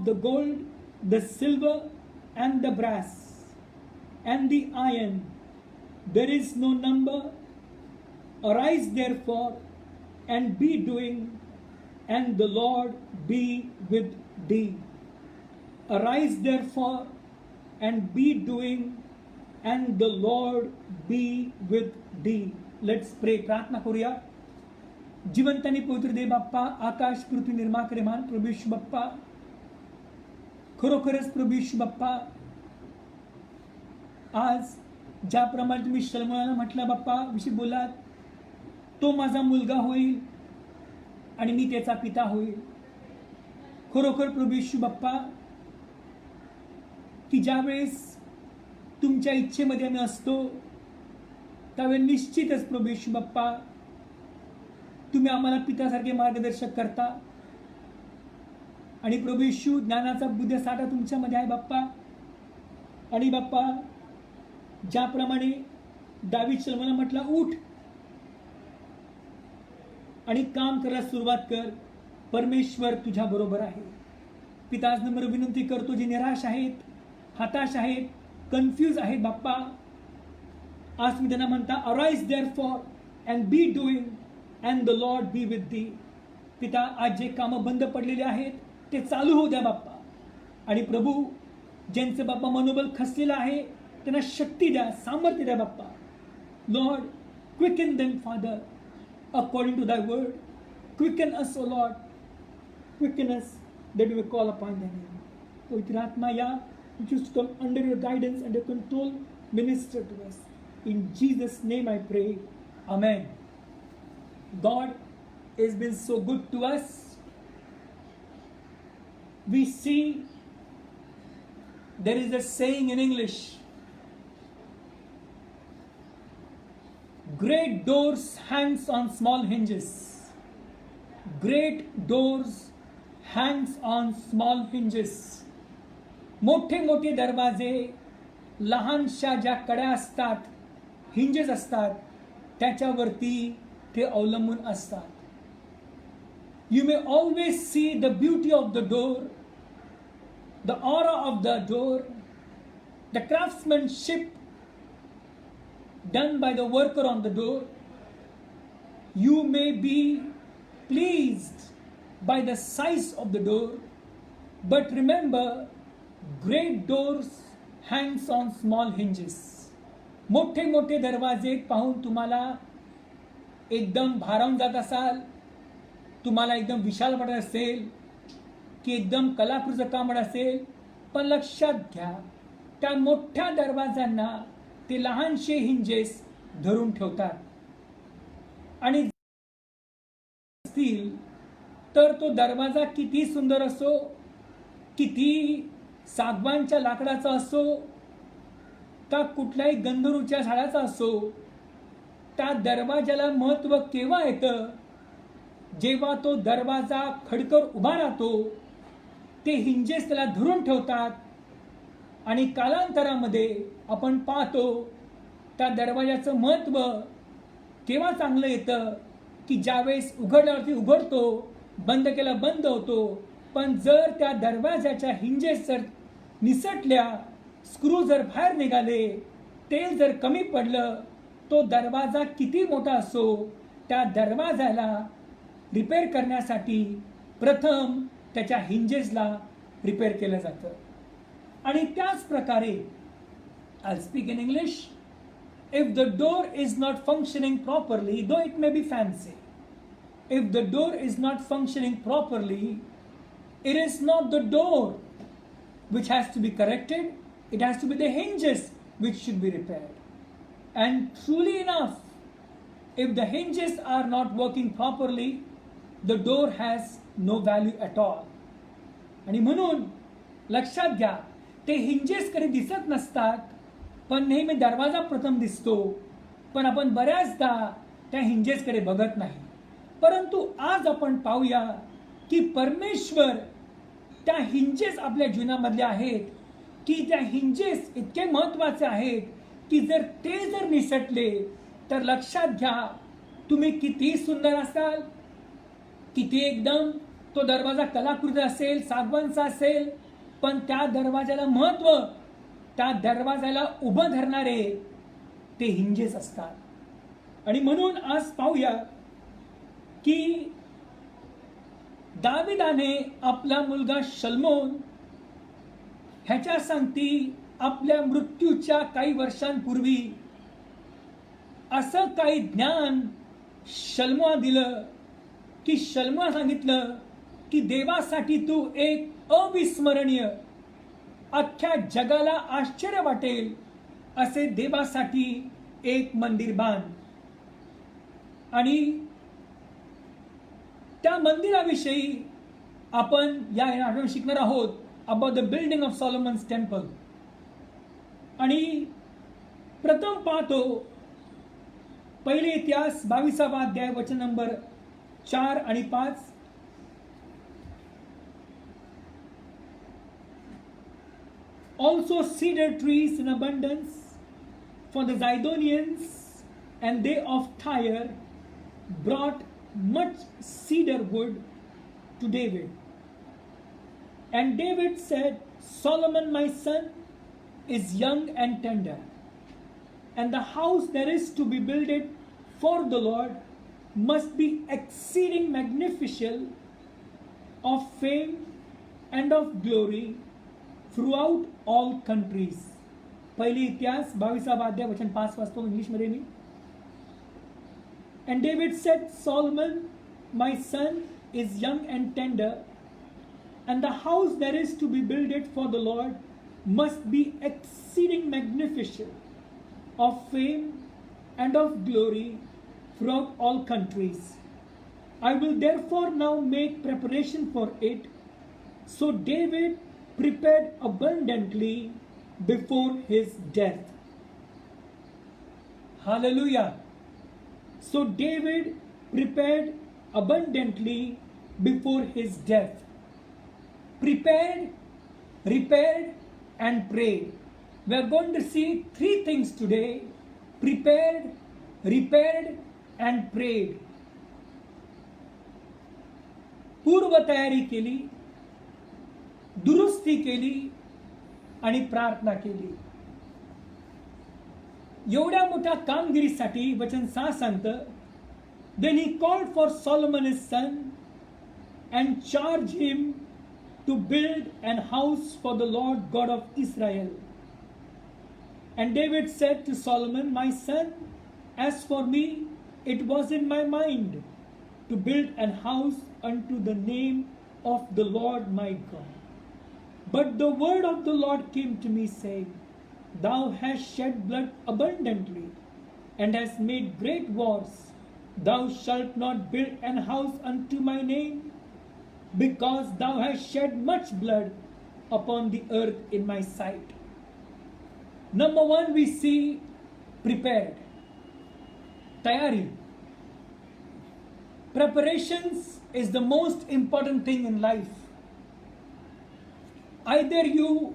the gold, the silver, and the brass, and the iron, there is no number. Arise therefore, and be doing, and the Lord be with thee. Arise therefore, and be doing, and the Lord be with thee. Let's pray. प्रार्थना करूया. जिवंत आणि पवित्र देव बाप्पा, आकाश पृथ्वी निर्माण करे महान प्रभू येशू बाप्पा, खरोखरच प्रभू येशू बाप्पा, आज ज्याप्रमाणे तुम्ही शलोमोनाला म्हटलं बाप्पा विषयी बोलात, तो माझा मुलगा होईल आणि मी त्याचा पिता होईल. खरोखर प्रभू येशू बाप्पा, की ज्यावेळेस तुमच्या इच्छेमध्ये आम्ही असतो त्यावेळी निश्चितच प्रभू येशू बाप्पा तुम्ही आम्हाला पित्यासारखे मार्गदर्शक करता. आणि प्रभू येशू ज्ञानाचा बुद्ध साठा तुमच्यामध्ये आहे बाप्पा. आणि बाप्पा ज्याप्रमाणे दावीद शलोमोनला म्हटला उठ आणि काम करायला सुरुवात कर, परमेश्वर तुझ्या बरोबर आहे. पिता आज नम्र विनंती करतो जे निराश आहेत, हताश आहेत, कन्फ्यूज आहेत बाप्पा, आज मी त्यांना म्हणता arise therefore and be doing and the Lord B with the. पिता आज जे कामं बंद पडलेले आहेत ते चालू होऊ द्या बाप्पा. आणि प्रभू ज्यांचं बाप्पा मनोबल खचलेलं आहे त्यांना शक्ती द्या, सामर्थ्य द्या बाप्पा. Lord quicken them father according to thy word. Quicken us, O Lord. Quicken us that we may call upon thy name. Pavitra Atma, yeah, we choose to come under your guidance and your control. Minister to us. In Jesus' name I pray. Amen. God has been so good to us. We see there is a saying in English, great doors hangs on small hinges. Great doors hangs on small hinges. मोठे मोठे दरवाजे लहानशा ज्या कड्या असतात, hinges असतात, त्याच्यावरती ते अवलंबून असतात. You may always see the beauty of the door, the aura of the door, the craftsmanship done by the worker on the door. You may be pleased by the size of the door, but remember, great doors hangs on small hinges. मोठे मोठे दरवाजे पाहून तुम्हाला एकदम भारावून जात असाल, तुम्हाला एकदम विशाल वाटत असेल की एकदम कलाकृतीचं काम वाटत असेल, पण लक्षात घ्या त्या मोठ्या दरवाजांना ते लहानशे हिंजेस धरून ठेवतात. आणि असतील तर तो दरवाजा किती सुंदर असो, किती सागवानच्या लाकडाचा असो, का कुठल्याही गंधर्वच्या झाडाचा असो, त्या दरवाजाला महत्त्व केव्हा येतं, जेव्हा तो दरवाजा खडकर उभा राहतो, ते हिंजेस त्याला धरून ठेवतात. आणि कालांतरामध्ये आपण पाहतो त्या दरवाजाचं महत्त्व केव्हा चांगलं येतं की ज्यावेळेस उघडल्यावरती उघडतो, बंद केला बंद होतो. पण जर त्या दरवाजाच्या हिंजेस जर निसटल्या, स्क्रू जर बाहेर निघाले, तेल जर कमी पडलं, तो दरवाजा किती मोठा असो, त्या दरवाजाला रिपेअर करण्यासाठी प्रथम त्याच्या हिंजेसला रिपेअर केलं जातं. आणि त्याच प्रकारे I'll speak in English. If the door is not functioning properly, though it may be fancy, if the door is not functioning properly, it is not the door which has to be corrected, it has to be the hinges which should be repaired. And truly enough, if the hinges are not working properly, the door has no value at all. आणि म्हणून लक्षात घ्या, ते hinges कधी दिसत नसतात, पण नेहमी दरवाजा प्रथम दिसतो, पण आपण बऱ्याचदा त्या हिंजेसकडे बघत नाही. परंतु आज आपण पाहूया की परमेश्वर त्या हिंजेस आपल्या जीवनामधले आहेत, की त्या हिंजेस इतके महत्त्वाचे आहेत की जर ते जर निसटले तर लक्षात घ्या, तुम्ही किती सुंदर असाल, किती एकदम तो दरवाजा कलाकृती असेल, सागवानचा असेल, पण त्या दरवाजाला महत्त्व, त्या दरवाजाला उभं धरणारे ते हिंजेस असतात. आणि म्हणून आज पाहूया की दाविदाने आपला मुलगा शलोमोन ह्याच्या सांगती आपल्या मृत्यूच्या काही वर्षांपूर्वी असं काही ज्ञान शलोमोन दिलं की शलोमोन सांगितलं की देवासाठी तू एक अविस्मरणीय, अख्ख्या जगाला आश्चर्य वाटेल असे देवासाठी एक मंदिर बांध. आणि त्या मंदिराविषयी आपण या आठवड्यात शिकणार आहोत, about the building of Solomon's temple. आणि प्रथम पाहतो पहिले इतिहास 22वा अध्याय वचन नंबर 4 आणि 5. Also cedar trees in abundance for the Zidonians, and they of Tyre brought much cedar wood to David. And David said, Solomon my son is young and tender, and the house that is to be builded for the Lord must be exceeding magnificent, of fame and of glory throughout all countries. पहिली इतिहास 22वा अध्याय वचन 5 वाचतो इंग्लिशमध्ये मी. And David said, Solomon, my son, is young and tender, and the house that is to be builded for the Lord must be exceeding magnificent, of fame and of glory throughout all countries. I will therefore now make preparation for it. So David prepared abundantly before his death. Hallelujah. So David prepared abundantly before his death. Prepared, repaired, and prayed. We are going to see three things today: prepared, repaired, and prayed. पूर्व तयारी केली, दुरुस्ती केली आणि प्रार्थना केली. एवढ्या मोठ्या कामगिरीसाठी वचन 6 सांगतं, Then he called for Solomon his son and charged him to build an house for the Lord God of Israel. And David said to Solomon, My son, as for me, it was in my mind to build an house unto the name of the Lord my God. But the word of the Lord came to me, saying, Thou hast shed blood abundantly, and hast made great wars. Thou shalt not build an house unto my name, because thou hast shed much blood upon the earth in my sight. Number one, we see prepared. Tayari. Preparations is the most important thing in life. Either you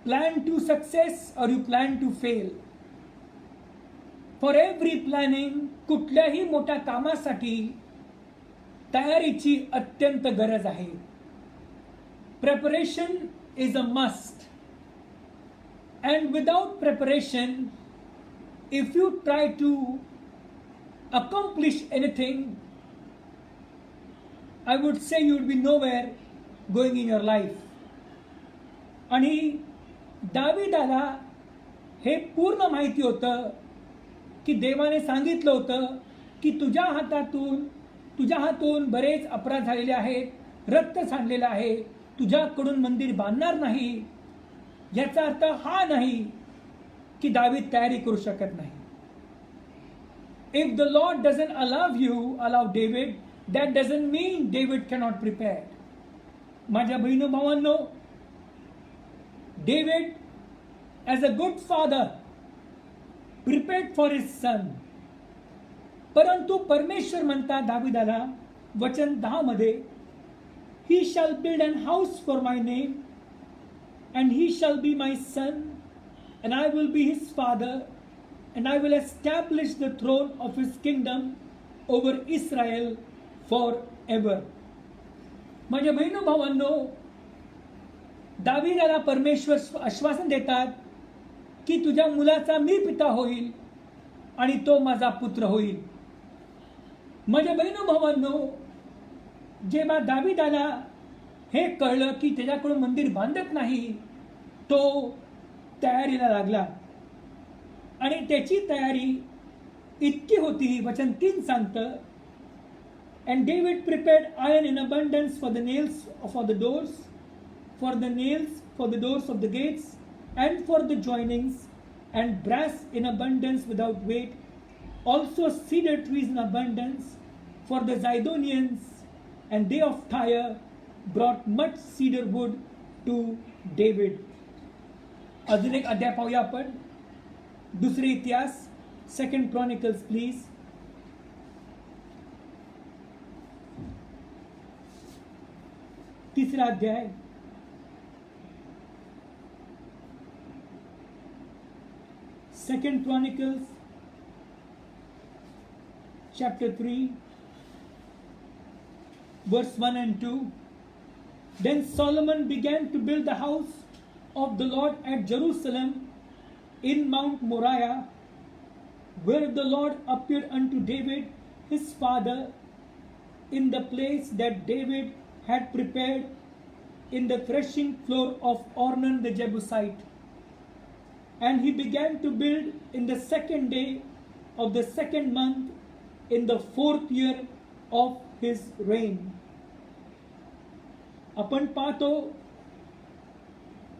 plan to success or you plan to fail. For every planning, कुठल्याही मोठ्या कामासाठी तयारीची अत्यंत गरज आहे. Preparation is a must. And without preparation, if you try to accomplish anything, I would say you would be nowhere going in your life. आणि दाविदाला हे पूर्ण माहिती होतं की देवाने सांगितलं होतं की तुझ्या हातून बरेच अपराध झालेले आहेत, रक्त सांडलेलं आहे, तुझ्याकडून मंदिर बांधणार नाही. याचा अर्थ हा नाही की दावीद तयारी करू शकत नाही. If the Lord doesn't allow David, that doesn't mean David cannot prepare. माझ्या बहिणी भावांनो, David, as a good father, prepared for his son. परंतु परमेश्वर म्हणता दाविदाला वचन 10 मध्ये, He shall build an house for my name, and he shall be my son, and I will be his father, and I will establish the throne of his kingdom over Israel forever. माझ्या बहिणी भावांनो, दाविदाला परमेश्वर आश्वासन देतात की तुझ्या मुलाचा मी पिता होईल आणि तो माझा पुत्र होईल. माझ्या बहिणी भावांनो, जेव्हा दाविदाला हे कळलं की त्याच्याकडून मंदिर बांधत नाही, तो तयारीला लागला आणि त्याची तयारी इतकी होती, वचन 3 सांगतं, And David prepared iron in abundance for the nails for the doors, for the nails for the doors of the gates, and for the joinings, and brass in abundance without weight, also cedar trees in abundance for the Zidonians, and they of Tyre brought much cedar wood to David. अजून एक अध्याय पाहूया आपण. दुसरे इतिहास, 2 Chronicles please. तीसरा अध्याय, 2 Chronicles chapter 3 verse 1 and 2. Then Solomon began to build the house of the Lord at Jerusalem in Mount Moriah, where the Lord appeared unto David his father, in the place that David had prepared in the threshing floor of Ornan the Jebusite. And he began to build in the 2nd day of the 2nd month, in the 4th year of his reign. आपण पाहतो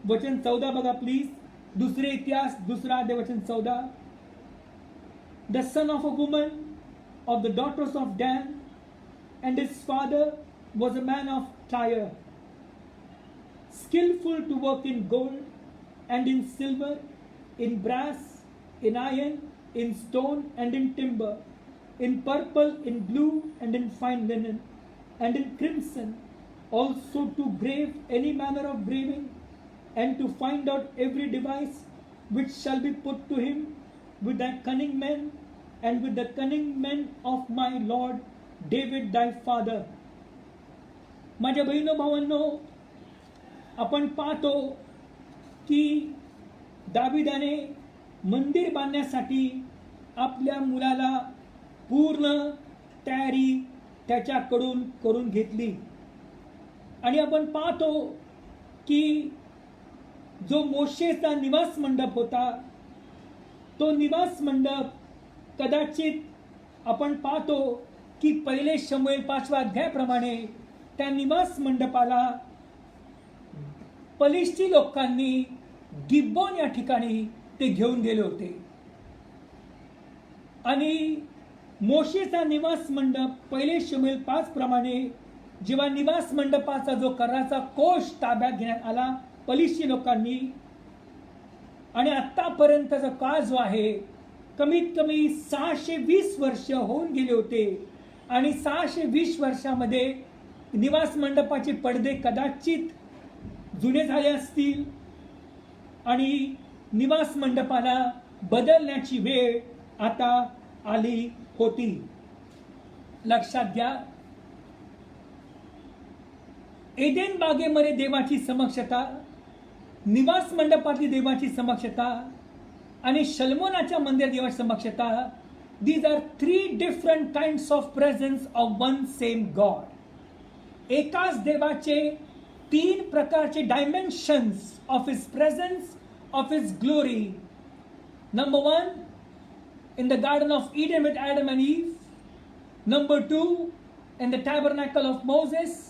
वचन 14 बघा please. दुसरे इतिहास, दुसरा अध्याय, वचन 14. The son of a woman of the daughters of Dan, and his father was a man of Tyre, skillful to work in gold and in silver, in brass, in iron, in stone and in timber, in purple, in blue, and in fine linen, and in crimson, also to brave any manner of braving, and to find out every device which shall be put to him with thy cunning men, and with the cunning men of my Lord David thy father. माझ्या बहिणो भावांनो, आपण पाहतो की दाविदाने मंदिर बांधण्यासाठी आपल्या मुलाला पूर्ण तयारी त्याच्याकडून करून घेतली. आणि आपण पाहतो की जो मोशेचा निवास मंडप होता, तो निवास मंडप कदाचित आपण पाहतो की पहिले शमूएल 5व्या अध्यायाप्रमाणे त्या निवास मंडपाला पलिश्ती लोकांनी गिब्बोन या ठिकाणी ते घेऊन गेले होते. आणि मोशेचा निवास मंडप पहिले शमूएल 5 प्रमाणे जेव्हा निवास मंडपाचा जो कराचा कोष ताब्यात घेण्यात आला पलिश्ती लोकांनी, आणि आतापर्यंतचा काळ जो आहे कमीत कमी 620 वर्ष होऊन गेले होते. आणि 620 वर्षामध्ये निवास मंडपाचे पडदे कदाचित जुने झाले असतील आणि निवास मंडपाला बदलण्याची वेळ आता आली होती. लक्षात घ्या, एदेन बागेमध्ये देवाची समक्षता, निवास मंडपातली देवाची समक्षता आणि शलमोनाच्या मंदिर देवाची समक्षता, these are 3 different kinds of presence of one same God. एकाच देवाचे 3 प्रकारचे dimensions of his presence, of his glory. Number 1, in the Garden of Eden with Adam and Eve. Number 2, in the tabernacle of Moses.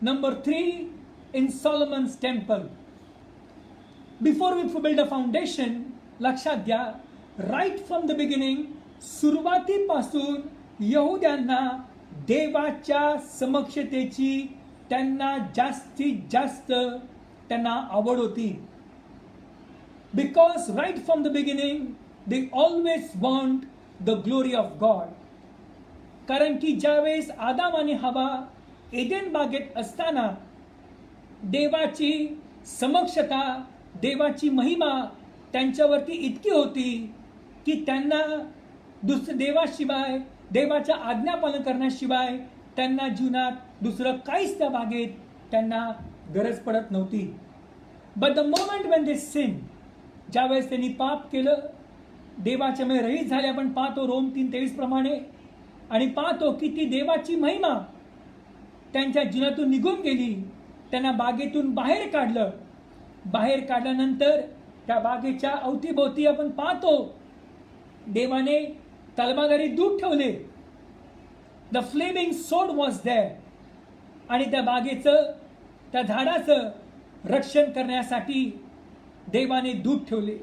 Number 3, in Solomon's temple. Before we build a foundation, लक्षात घ्या, right from the beginning, सुरुवातीपासून यहुद्यांना देवाच्या समक्षतेची त्यांना जास्तीत जास्त त्यांना आवड होती. Because right from the beginning they always want the glory of God. कारण की ज्यावेळेस आदाम आणि हवा एदेन बागेत असताना देवाची समक्षता, देवाची महिमा त्यांच्यावरती इतकी होती की त्यांना देवाशिवाय, देवाच्या आज्ञापालन करण्याशिवाय त्यांना जीवनात दुसरं काहीच त्या बागेत त्यांना गरज पडत नव्हती. But the moment when they sin, ज्यावेळेस त्यांनी पाप केलं, देवाच्या मध्ये रहित झाले. आपण पाहतो रोम 3:23 प्रमाणे, आणि पाहतो की ती देवाची महिमा त्यांच्या जीवनातून निघून गेली. त्यांना बागेतून बाहेर काढलं. बाहेर काढल्यानंतर त्या बागेच्या अवतीभोवती आपण पाहतो देवाने तलवारी दूत ठेवले. द फ्लेमिंग सोड वॉज देअर. आणि त्या बागेचं, त्या झाडाचं रक्षण करण्यासाठी देवाने दूत ठेवले.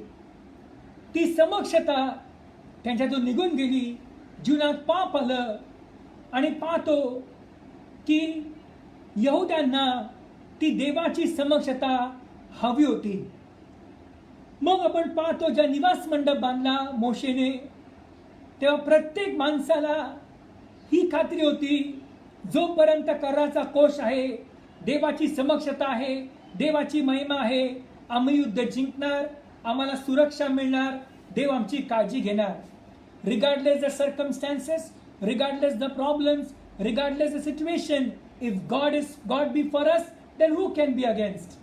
ती समक्षता त्यांच्यातून निघून गेली. जीवनात पाप आलं आणि पाहतो की यहुद्यांना ती देवाची समक्षता हवी होती. मग आपण पाहतो ज्या निवास मंडप बांधला मोशेने, तेव्हा प्रत्येक माणसाला ही खात्री होती, जोपर्यंत कराचा कोश आहे, देवाची समक्षता आहे, देवाची महिमा आहे, आम्ही युद्ध जिंकणार, आम्हाला सुरक्षा मिळणार, देव आमची काळजी घेणार. Regardless the circumstances, regardless the problems, regardless the situation, if God be for us, then who can be against.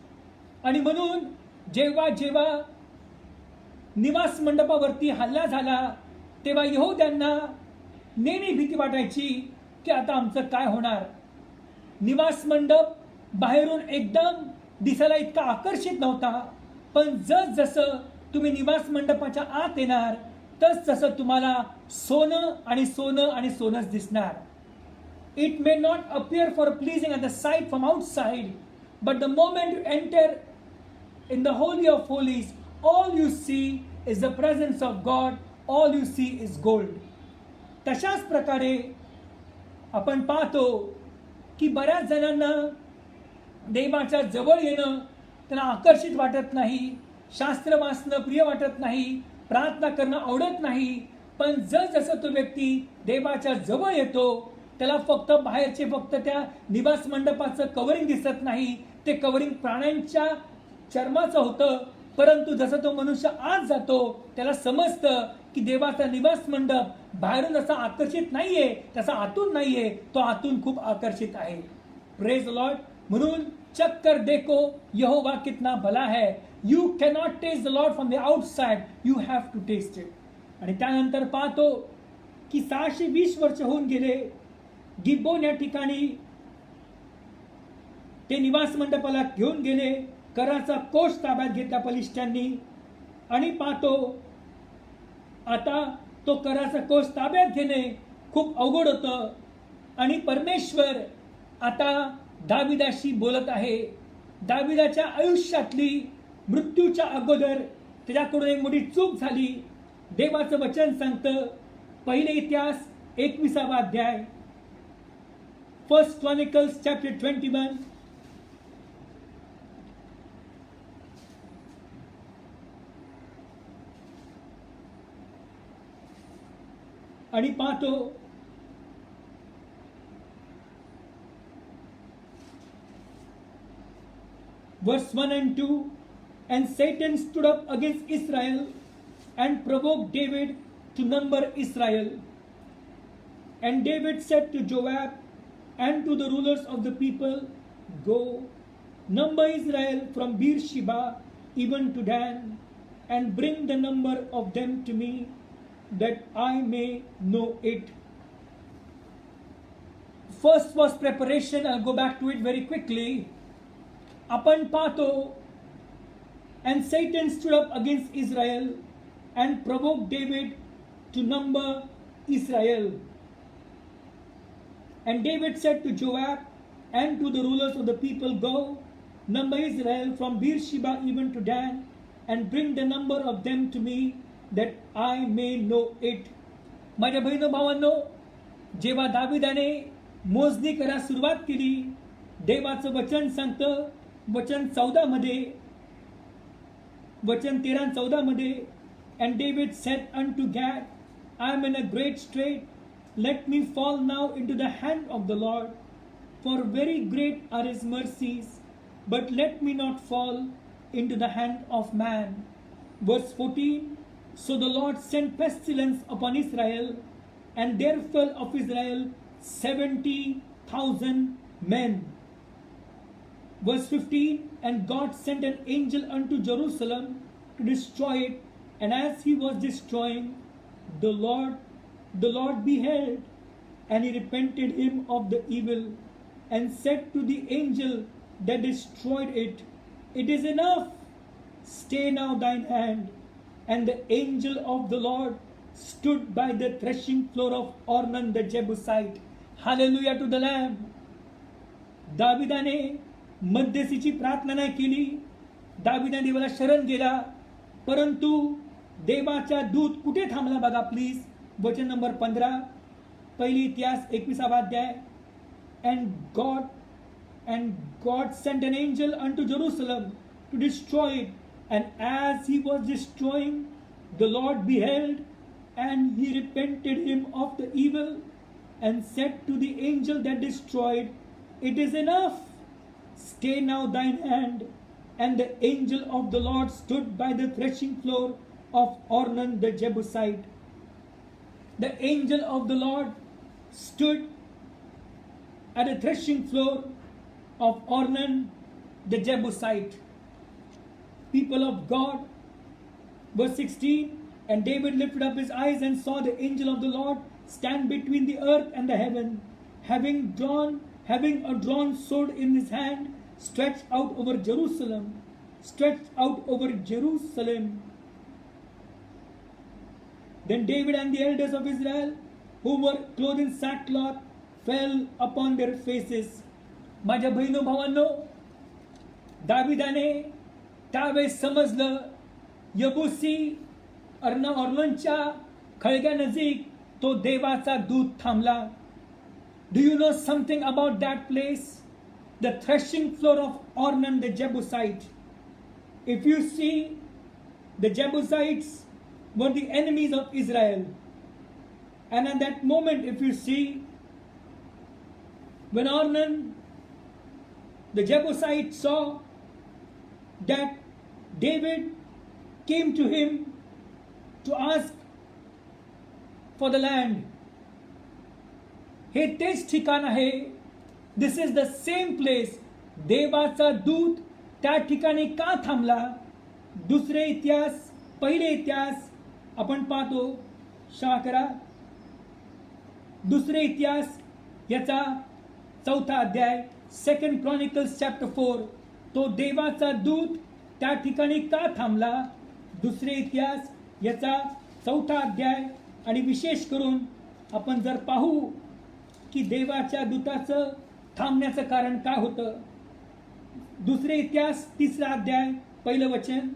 आणि म्हणून जेव्हा जेव्हा निवास मंडपावरती हल्ला झाला, तेव्हा यहुद्यांना नेहमी भीती वाटायची की आता आमचं काय होणार. निवास मंडप बाहेरून एकदम दिसायला इतका आकर्षित नव्हता, पण जसं तुम्ही निवास मंडपाच्या आत येणार तसं तुम्हाला सोनं आणि सोनं आणि सोनंच दिसणार. It may not appear for pleasing at the site from outside, but the moment you enter in the Holy of Holis, all you see is the presence of God, all you see is gold. तशाच प्रकारे आपण पाहतो की बऱ्याच जणांना देवाच्या जवळ येणं त्यांना आकर्षित वाटत नाही, शास्त्र वाचणं प्रिय वाटत नाही, प्रार्थना करणं आवडत नाही. पण जसं तो व्यक्ती देवाच्या जवळ येतो, त्याला फक्त बाहेरचे फक्त त्या निवास मंडपाचं कवरिंग दिसत नाही, ते कवरिंग प्राण्यांच्या चर्माचं होतं. परंतु जसं तो मनुष्य आत जातो, त्याला समजतं की देवाचा निवास मंडप बाहेरून जसा आकर्षित नाहीये तसा आतून नाहीये, तो आतून खूप आकर्षित आहे. Praise Lord. म्हणून चक्कर देखो यहोवा कितना भला है. You cannot taste the Lord from the outside, you have to taste it. आणि त्यानंतर पाहतो की 620 वर्ष होऊन गेले. गिबोन या ठिकाणी ते निवास मंडपाला घेऊन गेले, कराचा कोश ताब्यात घेतला फलिस्त्यांनी. आणि पाहतो आता तो कराचा कोश ताब्यात घेणे खूप अवघड होतं. आणि परमेश्वर आता दाविदाशी बोलत आहे. दाविदाच्या आयुष्यातली मृत्यूच्या अगोदर त्याच्याकडून एक मोठी चूक झाली. देवाचं वचन सांगतं, पहिले इतिहास 21 अध्याय, 1 Chronicles chapter 21. आणि पाहतो verse 1 and 2. And Satan stood up against Israel and provoked David to number Israel. And David said to Joab and to the rulers of the people, Go, number Israel from Beersheba even to Dan, and bring the number of them to me, that I may know it. First was preparation. I'll go back to it very quickly. आपण पाहतो, and Satan stood up against Israel and provoked David to number Israel. And David said to Joab and to the rulers of the people, Go, number Israel from Beersheba even to Dan, and bring the number of them to me, that I may know it. माझ्या बहिणो भावांनो, जेव्हा दाविदाने मोजणी करायला सुरुवात केली, देवाचं वचन सांगतं, वचन 14 मध्ये, वचन 13-14 मध्ये, and David said unto Gad, I am in a great strait, let me fall now into the hand of the Lord, for very great are his mercies, but let me not fall into the hand of man. Verse 14. So the Lord sent pestilence upon Israel, and there fell of Israel 70,000 men. Verse 15. And God sent an angel unto Jerusalem to destroy it, and as he was destroying, the Lord beheld, and he repented him of the evil, and said to the angel that destroyed it, It is enough, stay now thine hand. And the angel of the Lord stood by the threshing floor of Ornan the Jebusite. Hallelujah to the Lamb. दाविदाने मध्यस्थीची प्रार्थना नाही केली. दाविदाने देवाला शरण गेला, परंतु देवाचा दूत कुठे थांबला बघा प्लीज. वचन नंबर 15, पहिली इतिहास 21 अध्याय. And God and God sent an angel unto Jerusalem to destroy it. And as he was destroying, the Lord beheld, and he repented him of the evil, and said to the angel that destroyed, It is enough, stay now thine hand. And the angel of the Lord stood by the threshing floor of Ornan the Jebusite. The angel of the Lord stood at the threshing floor of Ornan the Jebusite. People of God, verse 16, and David lifted up his eyes and saw the angel of the Lord stand between the earth and the heaven, having a drawn sword in his hand, stretched out over Jerusalem. Then David and the elders of Israel, who were clothed in sackcloth, fell upon their faces. माझ्या बहिणो भावांनो, दाविदाने त्यावेळेस समजलं, यबुसी अर्नोनच्या खळग्यानजीक तो देवाचा दूत थांबला. Do you know something about that place? The threshing floor of Ornan the Jebusite. If you see, the Jebusites were the enemies of Israel. And at that moment, if you see, when Ornan the Jebusite saw that David came to him to ask for the land, हे तेच ठिकाण आहे. This is the same place. देवाचा दूत त्या ठिकाणी का थांबला? दुसरे इतिहास, पहिले इतिहास आपण पाहतो. क्षमा करा, दुसरे इतिहास याचा 4था अध्याय, 2 Chronicles chapter 4. तो देवाचा दूत त्या ठिकाणी का थांबला? दुसरे इतिहास याचा 4था अध्याय. आणि विशेष करून आपण जर पाहू की देवाच्या दूताचं थांबण्याचं कारण काय होतं. दुसरे इतिहास 3रा अध्याय, पहिलं वचन.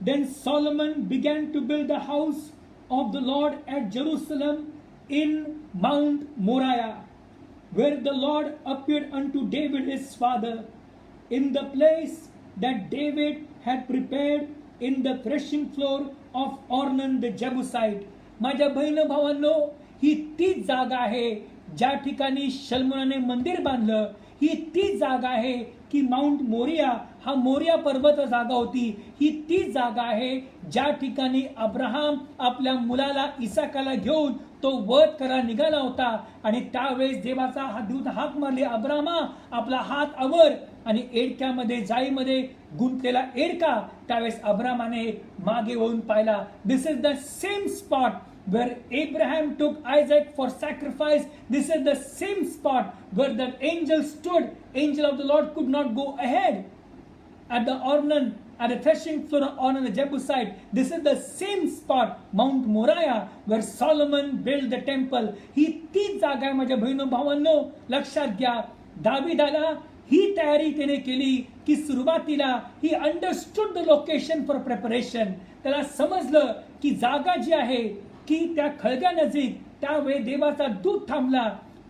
Then Solomon began to build the house of the Lord at Jerusalem in Mount Moriah, where the Lord appeared unto David his father, in the place that David had prepared in the threshing floor of Ornan the Jebusite. माझ्या बहिण भावांनो, ही तीच जागा आहे ज्या ठिकाणी शल्मोनाने मंदिर बांधलं. ही तीच जागा आहे की माउंट मोरिया, हा मोरिया पर्वत जागा होती. ही तीच जागा आहे ज्या ठिकाणी अब्राहम आपल्या मुलाला इसाकाला घेऊन तो वध करा निघाला होता. आणि त्यावेळेस देवाचा हा दूत हाक मारली, अब्राहमा आपला हात आवर. आणि एडक्यामध्ये, जाळीमध्ये गुंतलेला एडका त्यावेळेस अब्राहमाने मागे वळून पाहिला. This is the same spot where Abraham took Isaac for sacrifice. This is the same spot where the angel stood. Angel of the Lord could not go ahead at the threshing floor of Ornan the Jebusite. This is the same spot, Mount Moriah, where Solomon built the temple. ही तीच जागा आहे माझ्या बहिणो भावांनो. लक्षात घ्या, दाविदाला ही तयारी त्याने केली की सुरुवातीला he understood the location for preparation. त्याला समजलं की जागा जी आहे की त्या खळग्यानजीक त्यावेळेस देवाचा दूत थांबला.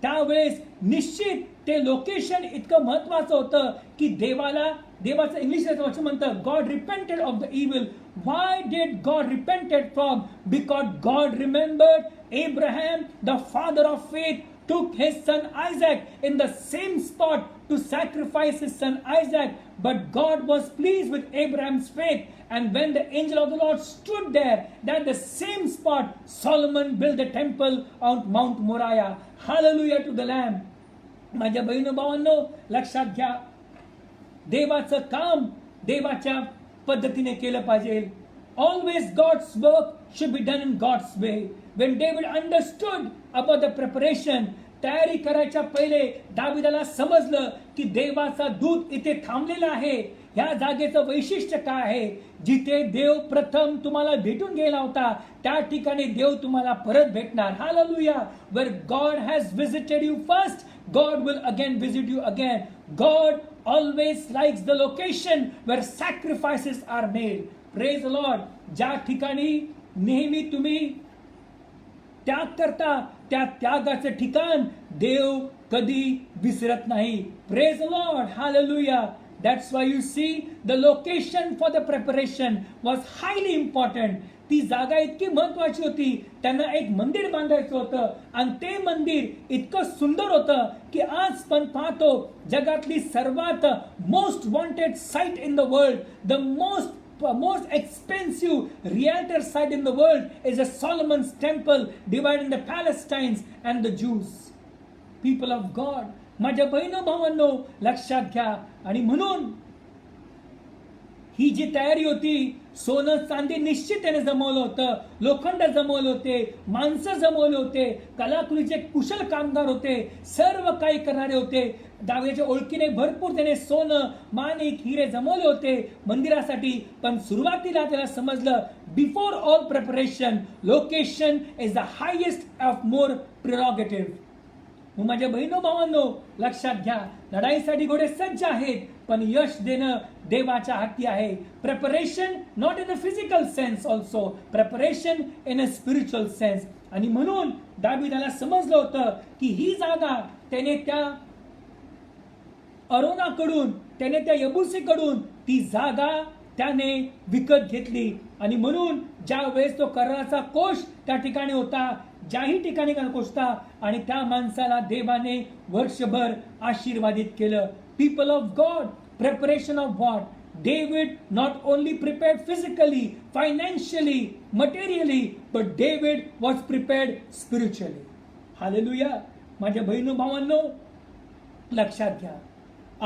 त्यावेळेस निश्चित ते लोकेशन इतकं महत्वाचं होतं की देवाचं इंग्लिशचं वचन म्हणतं, God repented of the evil. Why did God repented from? Because God remembered Abraham, the father of faith, took his son Isaac in the same spot to sacrifice his son Isaac. But God was pleased with Abraham's faith. And when the angel of the Lord stood there, at the same spot, Solomon built the temple on Mount Moriah. Hallelujah to the Lamb. माझ्या बहिणो भावांनो, लक्षात घ्या, देवाचं काम देवाच्या पद्धतीने केलं पाहिजे. Always God's work should be done in God's way. When David understood about the preparation, तयारी करायच्या पहिले दाविदाला समजलं की देवाचा दूत इथे थांबलेला आहे. ह्या जागेचं वैशिष्ट्य काय आहे? जिथे देव प्रथम तुम्हाला भेटून गेला होता त्या ठिकाणी देव तुम्हाला परत भेटणार. Hallelujah. Where God has visited you first, God will again visit you again. God always likes the location where sacrifices are made. Praise the Lord. ज्या ठिकाणी नेहमी तुम्ही त्याग करता त्या त्यागाचं ठिकाण देव कधी विसरत नाही. Praise Lord, hallelujah. That's why you see the location for the preparation was highly important. ती जागा इतकी महत्वाची होती. त्यांना एक मंदिर बांधायचं होतं आणि ते मंदिर इतकं सुंदर होतं की आज पण पाहतो जगातली सर्वात most wanted site in the world, the most expensive realtor site in the world is a Solomon's temple dividing the Palestinians and the Jews. People of God, माझ्या बहिणो भावांनो लक्षात घ्या. आणि म्हणून ही जी तयारी होती, सोनं चांदी निश्चित त्याने जमवलं होतं, लोखंड जमवले होते, माणसं जमवले होते, कलाकृतीचे कुशल कामगार होते, सर्व काही करणारे होते. दाव्याच्या ओळखीने भरपूर त्याने सोनं माणिक हिरे जमवले होते मंदिरासाठी. पण सुरुवातीला त्याला समजलं before all preparation location is the highest of more prerogative. माझ्या बहिणो भावांनो लक्षात घ्या, लढाईसाठी घोडे सज्ज आहेत पण यश देणं देवाच्या हाती आहे. Preparation not in a physical sense, also preparation in a spiritual sense. आणि म्हणून दाविदाला समजलं होतं की ही जागा त्याने त्या अरोनाकडून, त्याने त्या यबुसीकडून ती जागा त्याने विकत घेतली. आणि म्हणून ज्या वेळेस तो कराराचा कोष त्या ठिकाणी होता, ज्याही ठिकाणी पोचता, आणि त्या माणसाला देवाने वर्षभर आशीर्वादित केलं. People of God, preparation of what? David not only prepared physically, financially, materially, but David was prepared spiritually. Hallelujah. माझ्या बहिणो भावांनो लक्षात घ्या,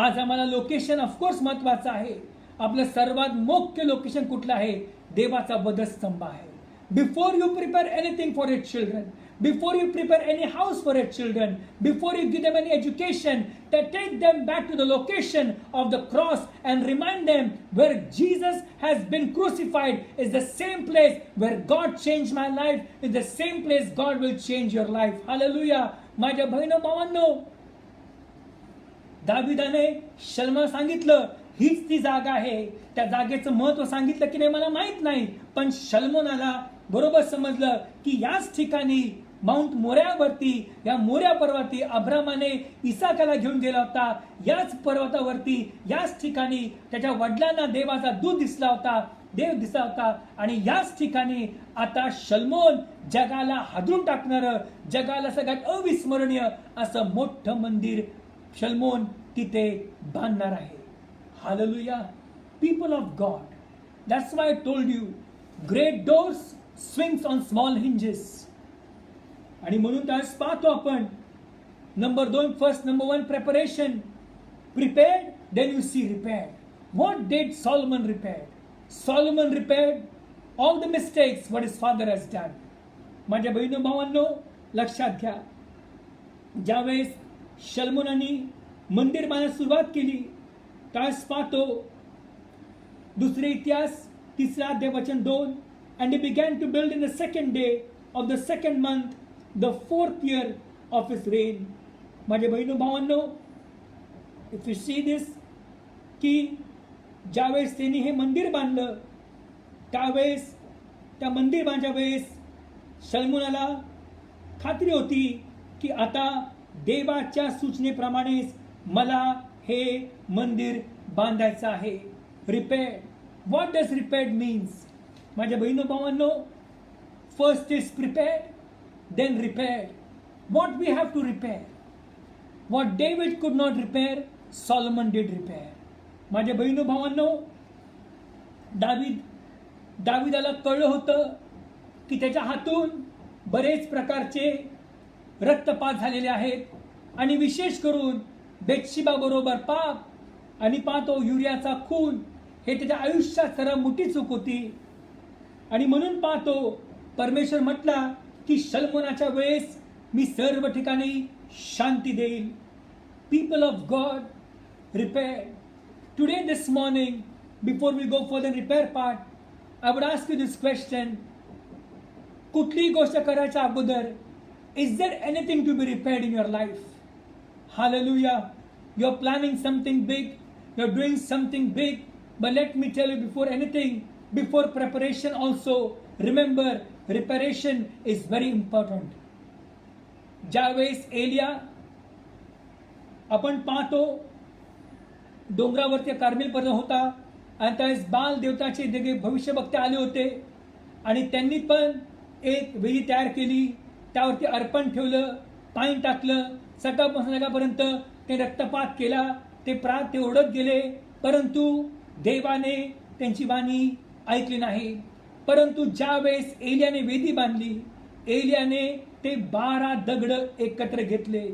आज आम्हाला लोकेशन ऑफकोर्स महत्वाचं आहे. आपलं सर्वात मुख्य लोकेशन कुठलं आहे? देवाचा वधस्तंभ आहे. Before you prepare anything for your children, before you prepare any house for your children, before you give them any education, take them back to the location of the cross and remind them where Jesus has been crucified is the same place where God changed my life, is the same place God will change your life. Hallelujah. माझ्या बहिणो भावांनो, दाविदाने शल्माला सांगितलं हीच ती जागा आहे. त्या जागेचं महत्व सांगितलं की नाही मला माहित नाही, पण शल्मोनाला बरोबर समजलं की याच ठिकाणी माउंट मोऱ्यावरती, या मोऱ्या पर्वती अब्रामाने इसाकाला घेऊन गेला होता. याच पर्वतावरती, याच ठिकाणी त्याच्या वडिलांना देवाचा दूत दिसला होता, देव दिसला होता. आणि याच ठिकाणी आता शल्मोन जगाला हादरून टाकणारं, जगाला सगळ्यात अविस्मरणीय असं मोठं मंदिर शल्मोन तिथे बांधणार आहे. Hallelujah. People of God, that's why I told you, great doors swings on small hinges. आणि म्हणून त्यावेळेस पाहतो आपण number 2, first number 1 preparation. Prepared, then you see repaired. What did Solomon repaired? Solomon repaired all the mistakes what his father has done. माझ्या बहिणी भावांनो लक्षात घ्या, ज्यावेळेस शल्मोनाने मंदिर बांधण्यास सुरुवात केली त्यावेळेस पाहतो दुसरे इतिहास 3 अध्याय वचन 2, and he began to build in the second day of the second month, the 4th year of his reign. माझे बहिणो भावांनो, if you see this, की ज्यावेळेस त्यांनी हे मंदिर बांधलं त्यावेळेस त्या मंदिर बांधच्या वेळेस शल्मोनाला खात्री होती की आता देवाच्या सूचनेप्रमाणेच मला हे मंदिर बांधायचं आहे. Repaired. What does repaired means? माझ्या बहिणो भावांनो, first is prepared, then repaired. What we have to repair? What David could not repair, Solomon did repair. माझ्या बहिणो भावांनो, दाविदाला कळलं होतं की त्याच्या हातून बरेच प्रकारचे रक्तपात झालेले आहेत आणि विशेष करून बेतशिबा बरोबर पाप आणि पाहतो युरियाचा खून, हे त्याच्या आयुष्यात सर्वात मोठी चूक होती. आणि म्हणून पाहतो परमेश्वर म्हटला की शल्मोनाच्या वेळेस मी सर्व ठिकाणी शांती देईल. People of God, repair. Today this morning before we go for the repair part, I would ask you this question. कुठलीही गोष्ट करायच्या अगोदर is there anything to be repaired in your life? Hallelujah. You're planning something big, you're doing something big, but let me tell you, before anything, before preparation also, remember, preparation is very important. ज्यावेळेस एलिया आपण पाहतो डोंगरावरती Carmel पर्वत होता आणि त्यावेळेस बाल देवताचे देगे भविष्यवक्ते आले होते आणि त्यांनी पण एक वेदी तयार केली, त्यावरती अर्पण ठेवलं, पाणी टाकलं, सकाळपासून संध्याकाळपर्यंत ते रक्तपात केला, ते ओढत गेले, परंतु देवाने त्यांची वाणी ऐकली नाही. परंतु ज्या वेळेस एलियाने वेदी बांधली, एलियाने ते 12 दगड एकत्र घेतले,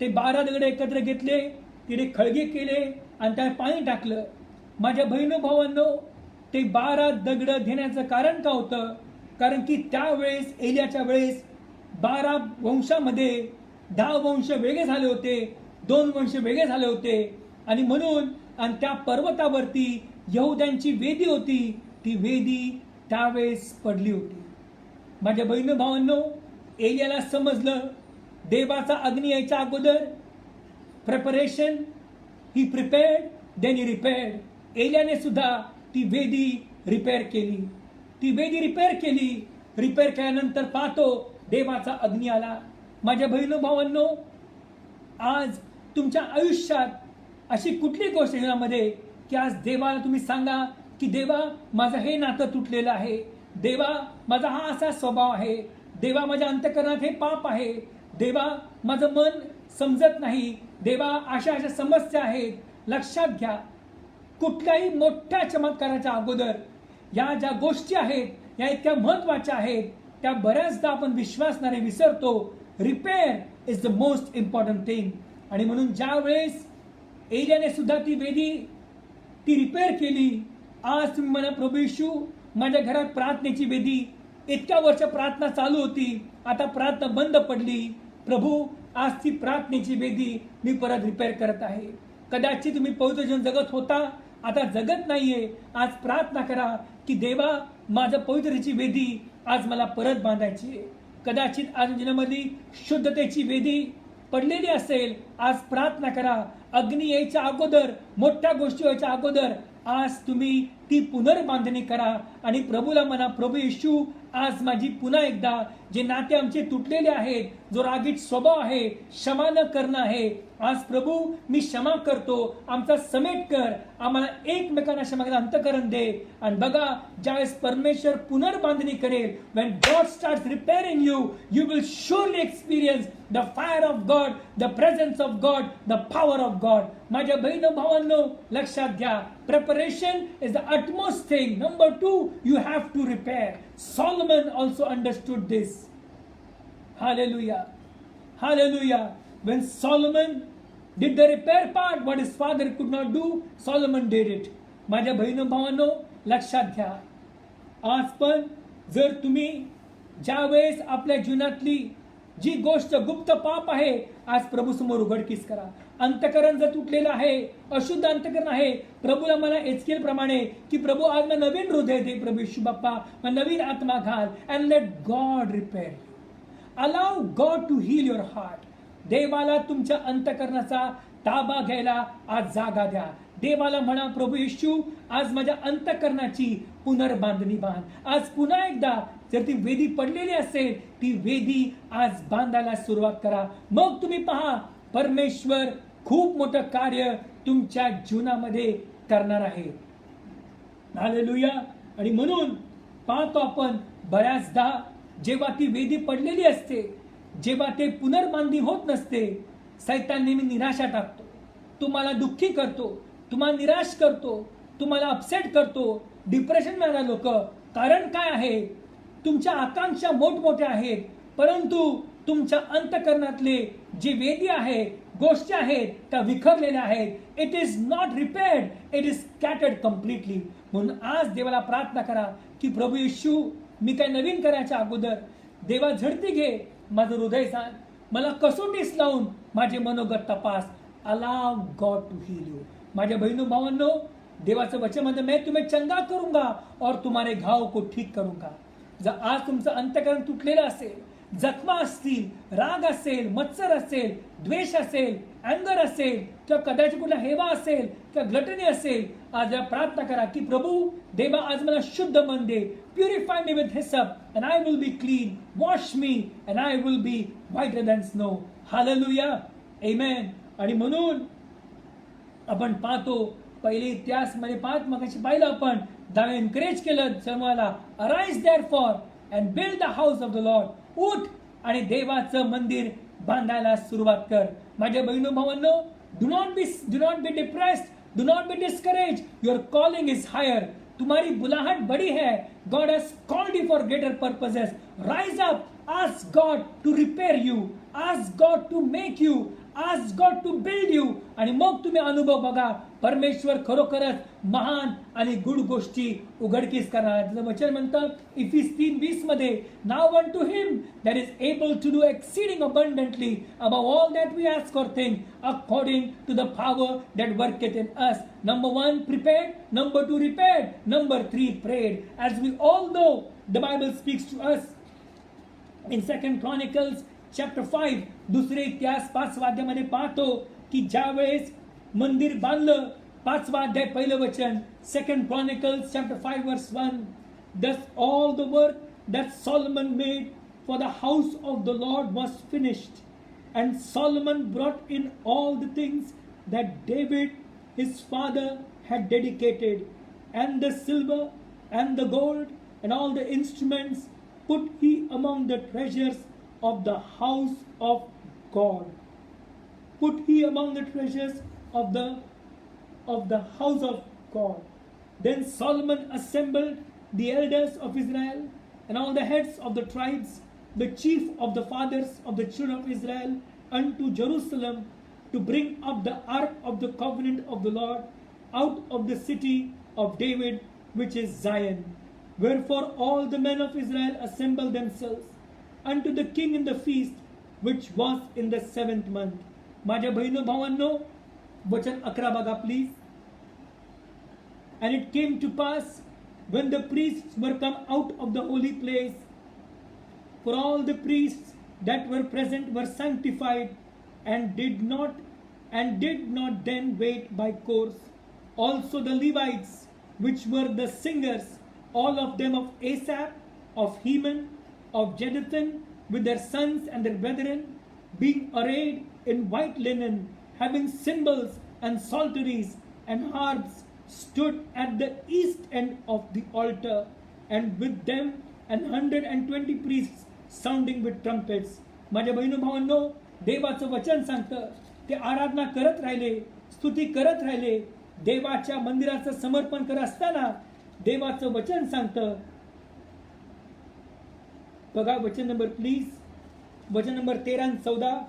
ते 12 दगड एकत्र घेतले, तिथे खळगे केले आणि त्यात पाणी टाकलं. माझ्या बहिणो भावांनो, ते 12 दगड घेण्याचं कारण का होतं? कारण की त्यावेळेस एलियाच्या वेळेस 12 वंशामध्ये 10 वंश वेगळे झाले होते, 2 वंश वेगळे झाले होते आणि म्हणून आणि त्या पर्वतावरती यहुद्यांची वेदी होती, ती वेदी त्यावेळेस पडली होती. माझ्या बहिण भावांनो, एलियाला समजलं देवाचा अग्नी यायच्या अगोदर preparation, he prepared then he repaired. एलियाने सुद्धा ती वेदी रिपेअर केली, ती वेदी रिपेअर केली. रिपेअर केल्यानंतर पाहतो देवाचा अग्नी आला. माझ्या बहिण भावांनो, आज तुमच्या आयुष्यात अशी कुठली गोष्ट यामध्ये की आज देवाला तुम्ही सांगा की देवा माझं हे नातं तुटलेलं आहे, देवा माझा हा असा स्वभाव आहे, देवा माझ्या अंतःकरणात हे पाप आहे, देवा माझं मन समजत नाही, देवा अशा अशा समस्या आहेत. लक्षात घ्या, कुठल्याही मोठ्या चमत्काराच्या अगोदर या ज्या गोष्टी आहेत या इतक्या महत्वाच्या आहेत, त्या बऱ्याचदा आपण विश्वासणारे विसरतो. Repair is the most important thing. आणि म्हणून ज्या वेळेस एलियाने सुद्धा ती वेदी ती रिपेअर केली. आज तुम्ही म्हणा प्रभू येशू, माझ्या घरात प्रार्थनेची वेदी, इतक्या वर्ष प्रार्थना चालू होती, आता प्रार्थना बंद पडली. प्रभू, आज ती प्रार्थनेची वेदी मी परत रिपेअर करत आहे. कदाचित तुम्ही पवित्र जीवन जगत होता, आता जगत नाहीये. आज प्रार्थना करा की देवा, माझं पवित्रतेची वेदी आज मला परत बांधायची आहे. कदाचित आज जीवनामध्ये शुद्धतेची वेदी पडलेली असेल, आज प्रार्थना करा. अग्नी यायच्या अगोदर, मोठ्या गोष्टी व्हायच्या अगोदर आज तुम्ही ती पुनर्बांधणी करा आणि प्रभूला म्हणा, प्रभू येशू, आज माझी पुन्हा एकदा जे नाते आमचे तुटलेले आहेत, जो रागीट स्वभाव आहे, क्षमा न करणं आहे, आज प्रभू मी क्षमा करतो, आमचा समेट कर, आम्हाला एकमेकांना क्षमा अंतःकरण दे. आणि बघा, ज्यावेळेस परमेश्वर पुनर्बांधणी करेल, when God starts repairing you, you will surely experience the fire of God, the presence of God, the power of God. माझ्या बहीण भावांनो, लक्षात घ्या, preparation is the utmost thing. Number 2, you have to repair. Solomon also understood this. Hallelujah. Hallelujah. When Solomon did the repair part, what his father could not do, Solomon did it. माझ्या बहिण भावांनो, लक्षात घ्या, आज पण जर तुम्ही ज्या वेळेस आपल्या जीवनातली जी गोष्ट गुप्त पाप आहे, आज प्रभू समोर उघडकीस करा. अंतःकरण जर तुटलेलं आहे, अशुद्ध अंतःकरण आहे, प्रभूला मला एचकेल प्रमाणे की प्रभू आज मला नवीन हृदय दे, प्रभू येशू बाप्पा मला नवीन आत्मा घाल. And let God repair. Allow God to heal your heart. देवाला तुमच्या अंतःकरणाचा ताबा घ्यायला आज जागा द्या. देवाला म्हणा, प्रभू येशू, आज माझ्या अंतःकरणाची पुनर्बांधणी बांध. आज पुन्हा एकदा जर ती वेदी पडलेली असेल, ती वेदी आज बांधायला सुरुवात करा. मग तुम्ही पहा, परमेश्वर खूप मोठं कार्य तुमच्या जीवनामध्ये करणार आहे. हालेलुया. आणि म्हणून पाहतो आपण बऱ्याचदा जेव्हा ती वेदी पडलेली असते, जेव्हा ते पुनर्बांधणी होत नसते, सैतान नेहमी निराशा टाकतो, तुम्हाला दुःखी करतो, तुम्हाला निराश करतो, तुम्हाला अपसेट करतो, डिप्रेशन मध्ये लोक. कारण काय आहे? तुमच्या आकांक्षा मोठमोठ्या आहेत, परंतु तुमच्या अंतःकरणातले जे वेदी आहे, गोष्टी आहेत, त्या विखरलेल्या आहेत. It is not repaired, it is scattered completely. म्हणून आज देवाला प्रार्थना करा की प्रभू येशू, मी काय नवीन करायच्या अगोदर देवा झडती घे, माझं हृदय सांग, मला कसोटीस लावून माझे मनोगत तपास. Allow God to heal you. माझ्या बहिणो भावांनो, देवाचं वचन म्हणतं, मैं तुम्हें चंगा करूंगा और तुम्हारे घाव को ठीक करूंगा. जर आज तुमचं अंतःकरण तुटलेलं असेल, जखमा असतील, राग असेल, मत्सर असेल, द्वेष असेल, अँगर असेल, किंवा कदाचित कुठला हेवा असेल किंवा ग्लटनी असेल, आज प्रार्थना करा की प्रभू देवा, आज मला शुद्ध मन दे. Purify me with hyssop and I will be clean. Wash me and I will be whiter than snow. Hallelujah. Amen. आणि म्हणून आपण पाहतो पहिले इतिहासमध्ये मगाशी पाहिलं आपण दावे एनकरेज केलं समूहाला, arise therefore and build the house of the Lord. उठ आणि देवाचं मंदिर बांधायला सुरुवात कर. माझ्या बहिणो भावांनो, do not be depressed, do not be discourage. Your calling is higher. तुम्हारी बुलाहट बड़ी है. God has called you for greater purposes. Rise up. Ask God to repair you. Ask God to make you. Ask God to build you. आणि मग तुम्ही अनुभव बघा, परमेश्वर खरोखरच महान आणि गुड गोष्टी उघडकीस करणार. त्याचं वचन म्हणतं इफिस 3:20 मध्ये, now unto him that is able to do exceeding abundantly above all that we ask or think, according to the power that worketh in us. Number 1, prepared. Number 2, repaired. Number 3, prayed. As we all know, the Bible speaks to us in 2 Chronicles chapter 5, दुसरे इतिहास 5 अध्यायामध्ये पाहतो की ज्या वेळेस मंदिर बांधलं, 5 अध्याय पहिलं वचन, 2 Chronicles chapter 5 verse 1, thus all the work that Solomon made for the house of the Lord was finished, and Solomon brought in all the things that David his father had dedicated, and the silver and the gold and all the instruments put he among the treasures of the house of God. Put he among the treasures of the house of God. Then Solomon assembled the elders of Israel and all the heads of the tribes, the chief of the fathers of the children of Israel, unto Jerusalem to bring up the ark of the covenant of the Lord out of the city of David, which is Zion. Wherefore all the men of Israel assembled themselves unto the king in the feast, which was in the 7th month. माझ्या बहिणो भावांनो, वचन 11 बघा please. And it came to pass when the priests were come out of the holy place, for all the priests that were present were sanctified, and did not then wait by course. Also the Levites, which were the singers, all of them of Asaph, of Heman, of Jeduthun, with their sons and their brethren, being arrayed in white linen, having cymbals and psalteries and harps, stood at the east end of the altar, and with them 120 priests sounding with trumpets. माझ्या बहिणो भावांनो, देवाचं वचन सांगतं ते आराधना करत राहिले, स्तुती करत राहिले. देवाच्या मंदिराचं समर्पण करत असताना देवाचं वचन सांगतं बघा, वचन नंबर प्लीज, वचन नंबर 13 आणि 14.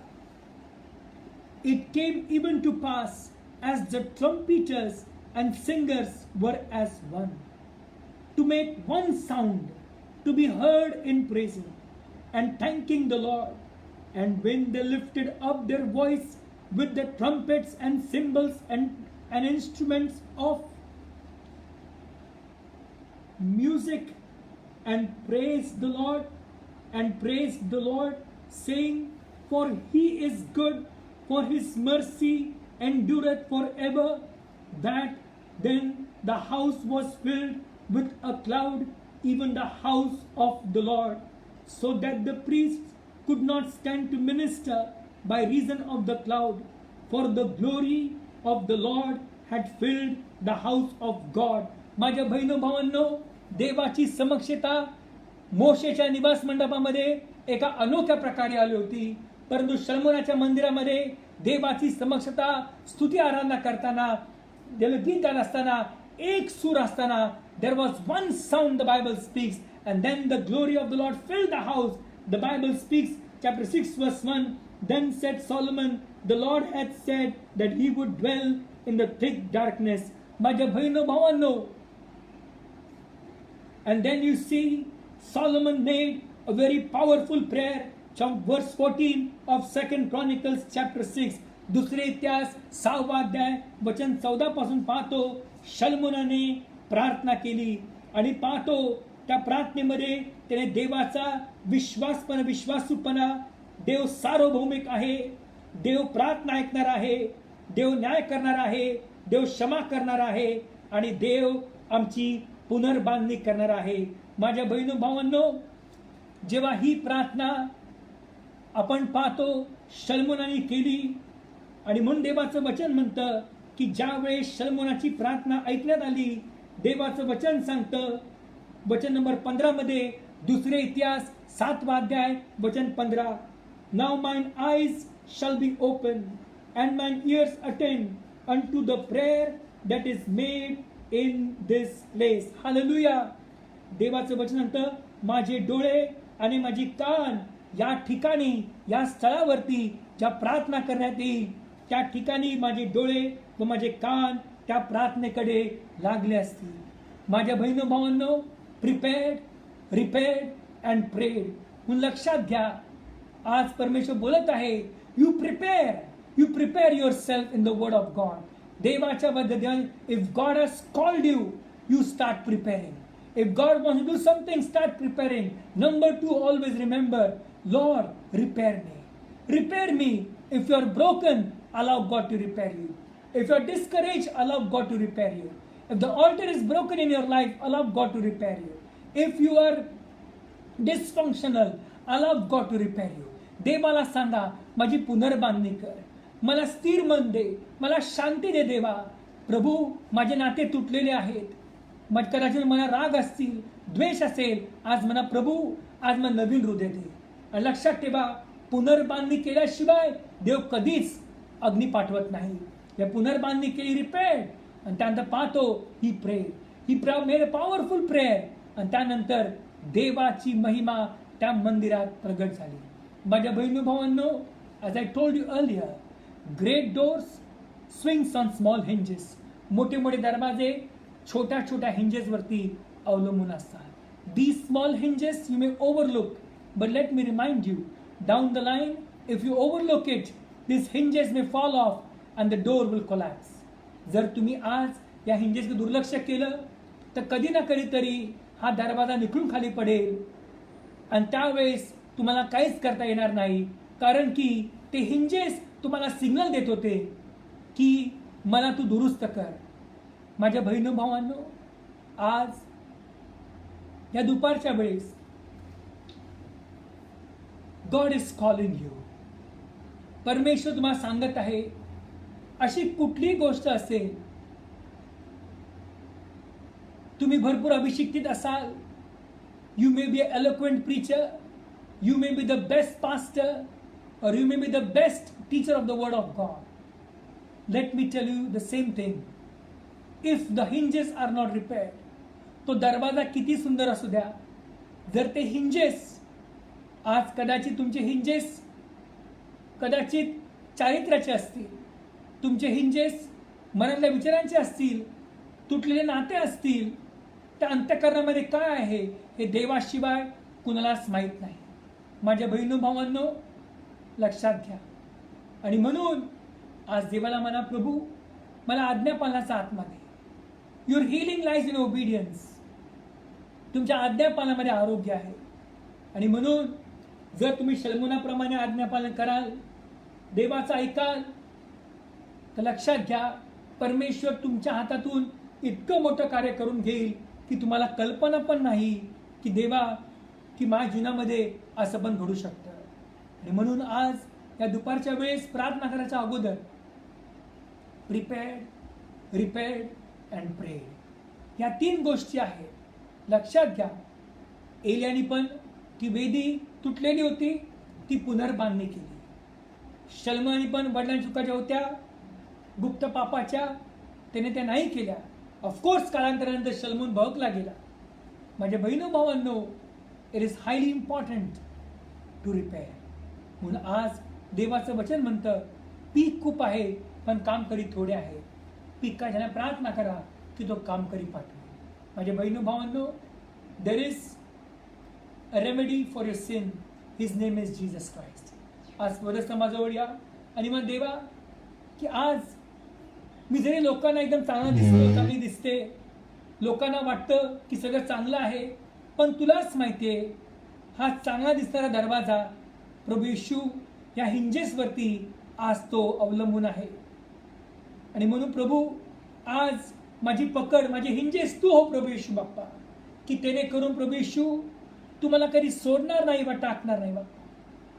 It came even to pass as the trumpeters and singers were as one, to make one sound, to be heard in praising and thanking the Lord. And when they lifted up their voice with the trumpets and cymbals and instruments of music, and praised the Lord, saying, for he is good, for his mercy endureth forever. That then the house was filled with a cloud, even the house of the Lord, so that the priests could not stand to minister by reason of the cloud, for the glory of the Lord had filled the house of God. माझ्या बहिणो भावांनो, देवाची समक्षता मोशेच्या निवास मंडपामध्ये एका अनोख्या प्रकारे आली होती, परंतु शल्मोनाच्या मंदिरामध्ये देवाची समक्षता स्तुती आराधना करताना, गीत गात असताना, एक सूर असताना, there was one sound, the Bible speaks, and then the glory of the Lord filled the house. The Bible speaks, chapter 6 verse 1, then said Solomon, the Lord had said that he would dwell in the thick darkness. माझ्या बहिणो भावांनो, and then you see Solomon made a very powerful prayer. Verse 14 of 2 Chronicles chapter 6, दुसरे इतिहास 6 अध्याय वचन 14 पासून पाहतो, शल्मोनाने प्रार्थना केली आणि पाहतो त्या प्रार्थनेमध्ये त्याने देवाचा विश्वासूपणा, देव सार्वभौमिक आहे, देव प्रार्थना ऐकणार आहे, देव न्याय करणार आहे, देव क्षमा करणार आहे आणि देव आमची पुनर्बांधणी करणार आहे. माझ्या बहिणो भावांनो, जेव्हा ही प्रार्थना आपण पाहतो शल्मोनाने केली, आणि म्हणून देवाचं वचन म्हणतं की ज्या वेळेस शलमोनाची प्रार्थना ऐकण्यात आली, देवाचं वचन सांगतं वचन नंबर 15 मध्ये, दुसरे इतिहास 7वा अध्याय वचन 15, now mine eyes shall be open and mine years attend unto the prayer that is made in this place. Hallelujah. देवाचं वचन म्हणतं, माझे डोळे आणि माझी कान या ठिकाणी, या स्थळावरती ज्या प्रार्थना करण्यात येईल त्या ठिकाणी माझे डोळे व माझे कान त्या प्रार्थनेकडे लागले असतील. माझ्या बहिणी भावांनो, प्रिपेअर्ड, रिपेअर्ड अँड प्रेड. म्हणून लक्षात घ्या, आज परमेश्वर बोलत आहे, you prepare your self in the word of God. देवाच्या वचन, if God has called you, you start preparing. If God wants to do something, start preparing. Number 2, always remember, Lord, repair me. Repair me. If you are broken, allow God to repair you. If you are discouraged, allow God to repair you. If the altar is broken in your life, allow God to repair you. If you are dysfunctional, allow God to repair you. देवाला सांगा, माझी पुनर्बांधणी कर, मला स्थिर मन दे, मला शांती दे देवा. प्रभू, माझे नाते तुटलेले आहेत, कदाचित मला राग असतील, द्वेष असेल, आज मला प्रभू, आज मला नवीन हृदय दे. आणि लक्षात ठेवा, पुनर्बांधणी केल्याशिवाय देव कधीच अग्नी पाठवत नाही. या पुनर्बांधणी केली, रिपेअर, आणि त्यानंतर पाहतो he prayer, he made a powerful prayer, आणि त्यानंतर देवाची महिमा त्या मंदिरात प्रगट झाली. माझ्या बहिणी भावांनो, as I told you earlier, great doors swings on small hinges. मोठे मोठे दरवाजे छोट्या छोट्या हिंजेस वरती अवलंबून असतात. These small hinges you may overlook, but let me remind you, down the line, if you overlook it, these hinges may fall off and the door will collapse. जर तुम्ही आज या हिंजेसकडे दुर्लक्ष केलं तर कधी ना कधीतरी हा दरवाजा निखळून खाली पडेल आणि त्यावेळेस तुम्हाला काहीच करता येणार नाही, कारण की ते हिंजेस तुम्हाला सिग्नल देत होते की मला तू दुरुस्त कर. माझ्या बहिणी भावांनो, आज या दुपारच्या वेळेस गॉड इज कॉलिंग यू. परमेश्वर तुम्हाला सांगत आहे, अशी कुठली गोष्ट असेल, तुम्ही भरपूर अभिषिक्तित असाल, you may be a eloquent preacher, you may be the best pastor, or you may be the best teacher of the word of God. Let me tell you the same thing. If the hinges are not repaired, तो दरवाजा किती सुंदर असू द्या, जर ते hinges, आज कदाचित तुमचे हिंजेस कदाचित चारित्र्याचे असतील, तुमचे हिंजेस मनातल्या विचारांचे असतील, तुटलेले नाते असतील, त्या अंतःकरणामध्ये काय आहे हे देवाशिवाय कुणालाच माहीत नाही. माझ्या बहिणी भावांनो, लक्षात घ्या. आणि म्हणून आज देवाला म्हणा, प्रभू, मला आज्ञापालनाचा आत्मा दे. Your healing lies in obedience. तुमच्या आज्ञापालनामध्ये आरोग्य आहे. आणि म्हणून जर तुम्ही शल्मुनाप्रमाणे आज्ञापालन कराल, देवाचं ऐकाल, तर लक्षात घ्या, परमेश्वर तुमच्या हातातून इतकं मोठं कार्य करून घेईल की तुम्हाला कल्पना पण नाही की देवा, की माझ्या जीवनामध्ये असं पण घडू शकतं. आणि म्हणून आज या दुपारच्या वेळेस प्रार्थना करायच्या अगोदर प्रिपेअर्ड, रिपेअर्ड अँड प्रेड, या 3 गोष्टी आहेत. लक्षात घ्या, एलियानी पण ती वेदी तुटलेली होती, ती पुनर्बांधणी केली. शल्मोनाने पण वडिलांच्या चुका होत्या गुप्त पापाच्या, त्याने त्या नाही केल्या. ऑफकोर्स कालांतरानंतर शल्मोन भडकला गेला. माझ्या बहिणी भावांनो, it is highly important to repair. म्हणून आज देवाचं वचन म्हणतं, पीक खूप आहे पण कामकरी थोडे आहे. पिकाच्या प्रार्थना करा की तो कामकरी पाठवेल. माझ्या बहिणी भावांनो, there is a remedy for your sin. His name is Jesus Christ. आज परत समाजाजवळ या आणि मग देवा, की आज मी जरी लोकांना एकदम चांगला दिसतो, चांगली दिसते, लोकांना वाटतं की सगळं चांगलं आहे, पण तुलाच माहिती आहे हा चांगला दिसणारा दरवाजा प्रभू येशू या हिंजेसवरती आज तो अवलंबून आहे. आणि म्हणून प्रभू, आज माझी पकड, माझे हिंजेस तू हो प्रभू येशू बाप्पा, की त्याने करून प्रभू येशू तू मला कधी सोडणार नाही वा टाकणार नाही बा.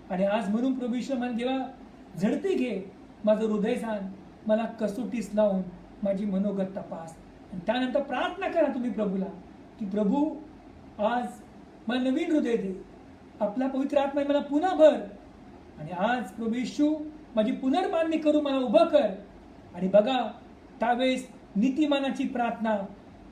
आणि आज म्हणून प्रभू येशू मला देवा, झडती घे, माझं हृदय जाण, मला कसोटीस लावून माझी मनोगत तपास. आणि त्यानंतर प्रार्थना करा तुम्ही प्रभूला की प्रभू आज मला नवीन हृदय दे, आपला पवित्र आत्मा मला पुन्हा भर, आणि आज प्रभू येशू माझी पुनर्बांधणी करू मला उभं कर. आणि बघा त्यावेळेस नीतिमानाची प्रार्थना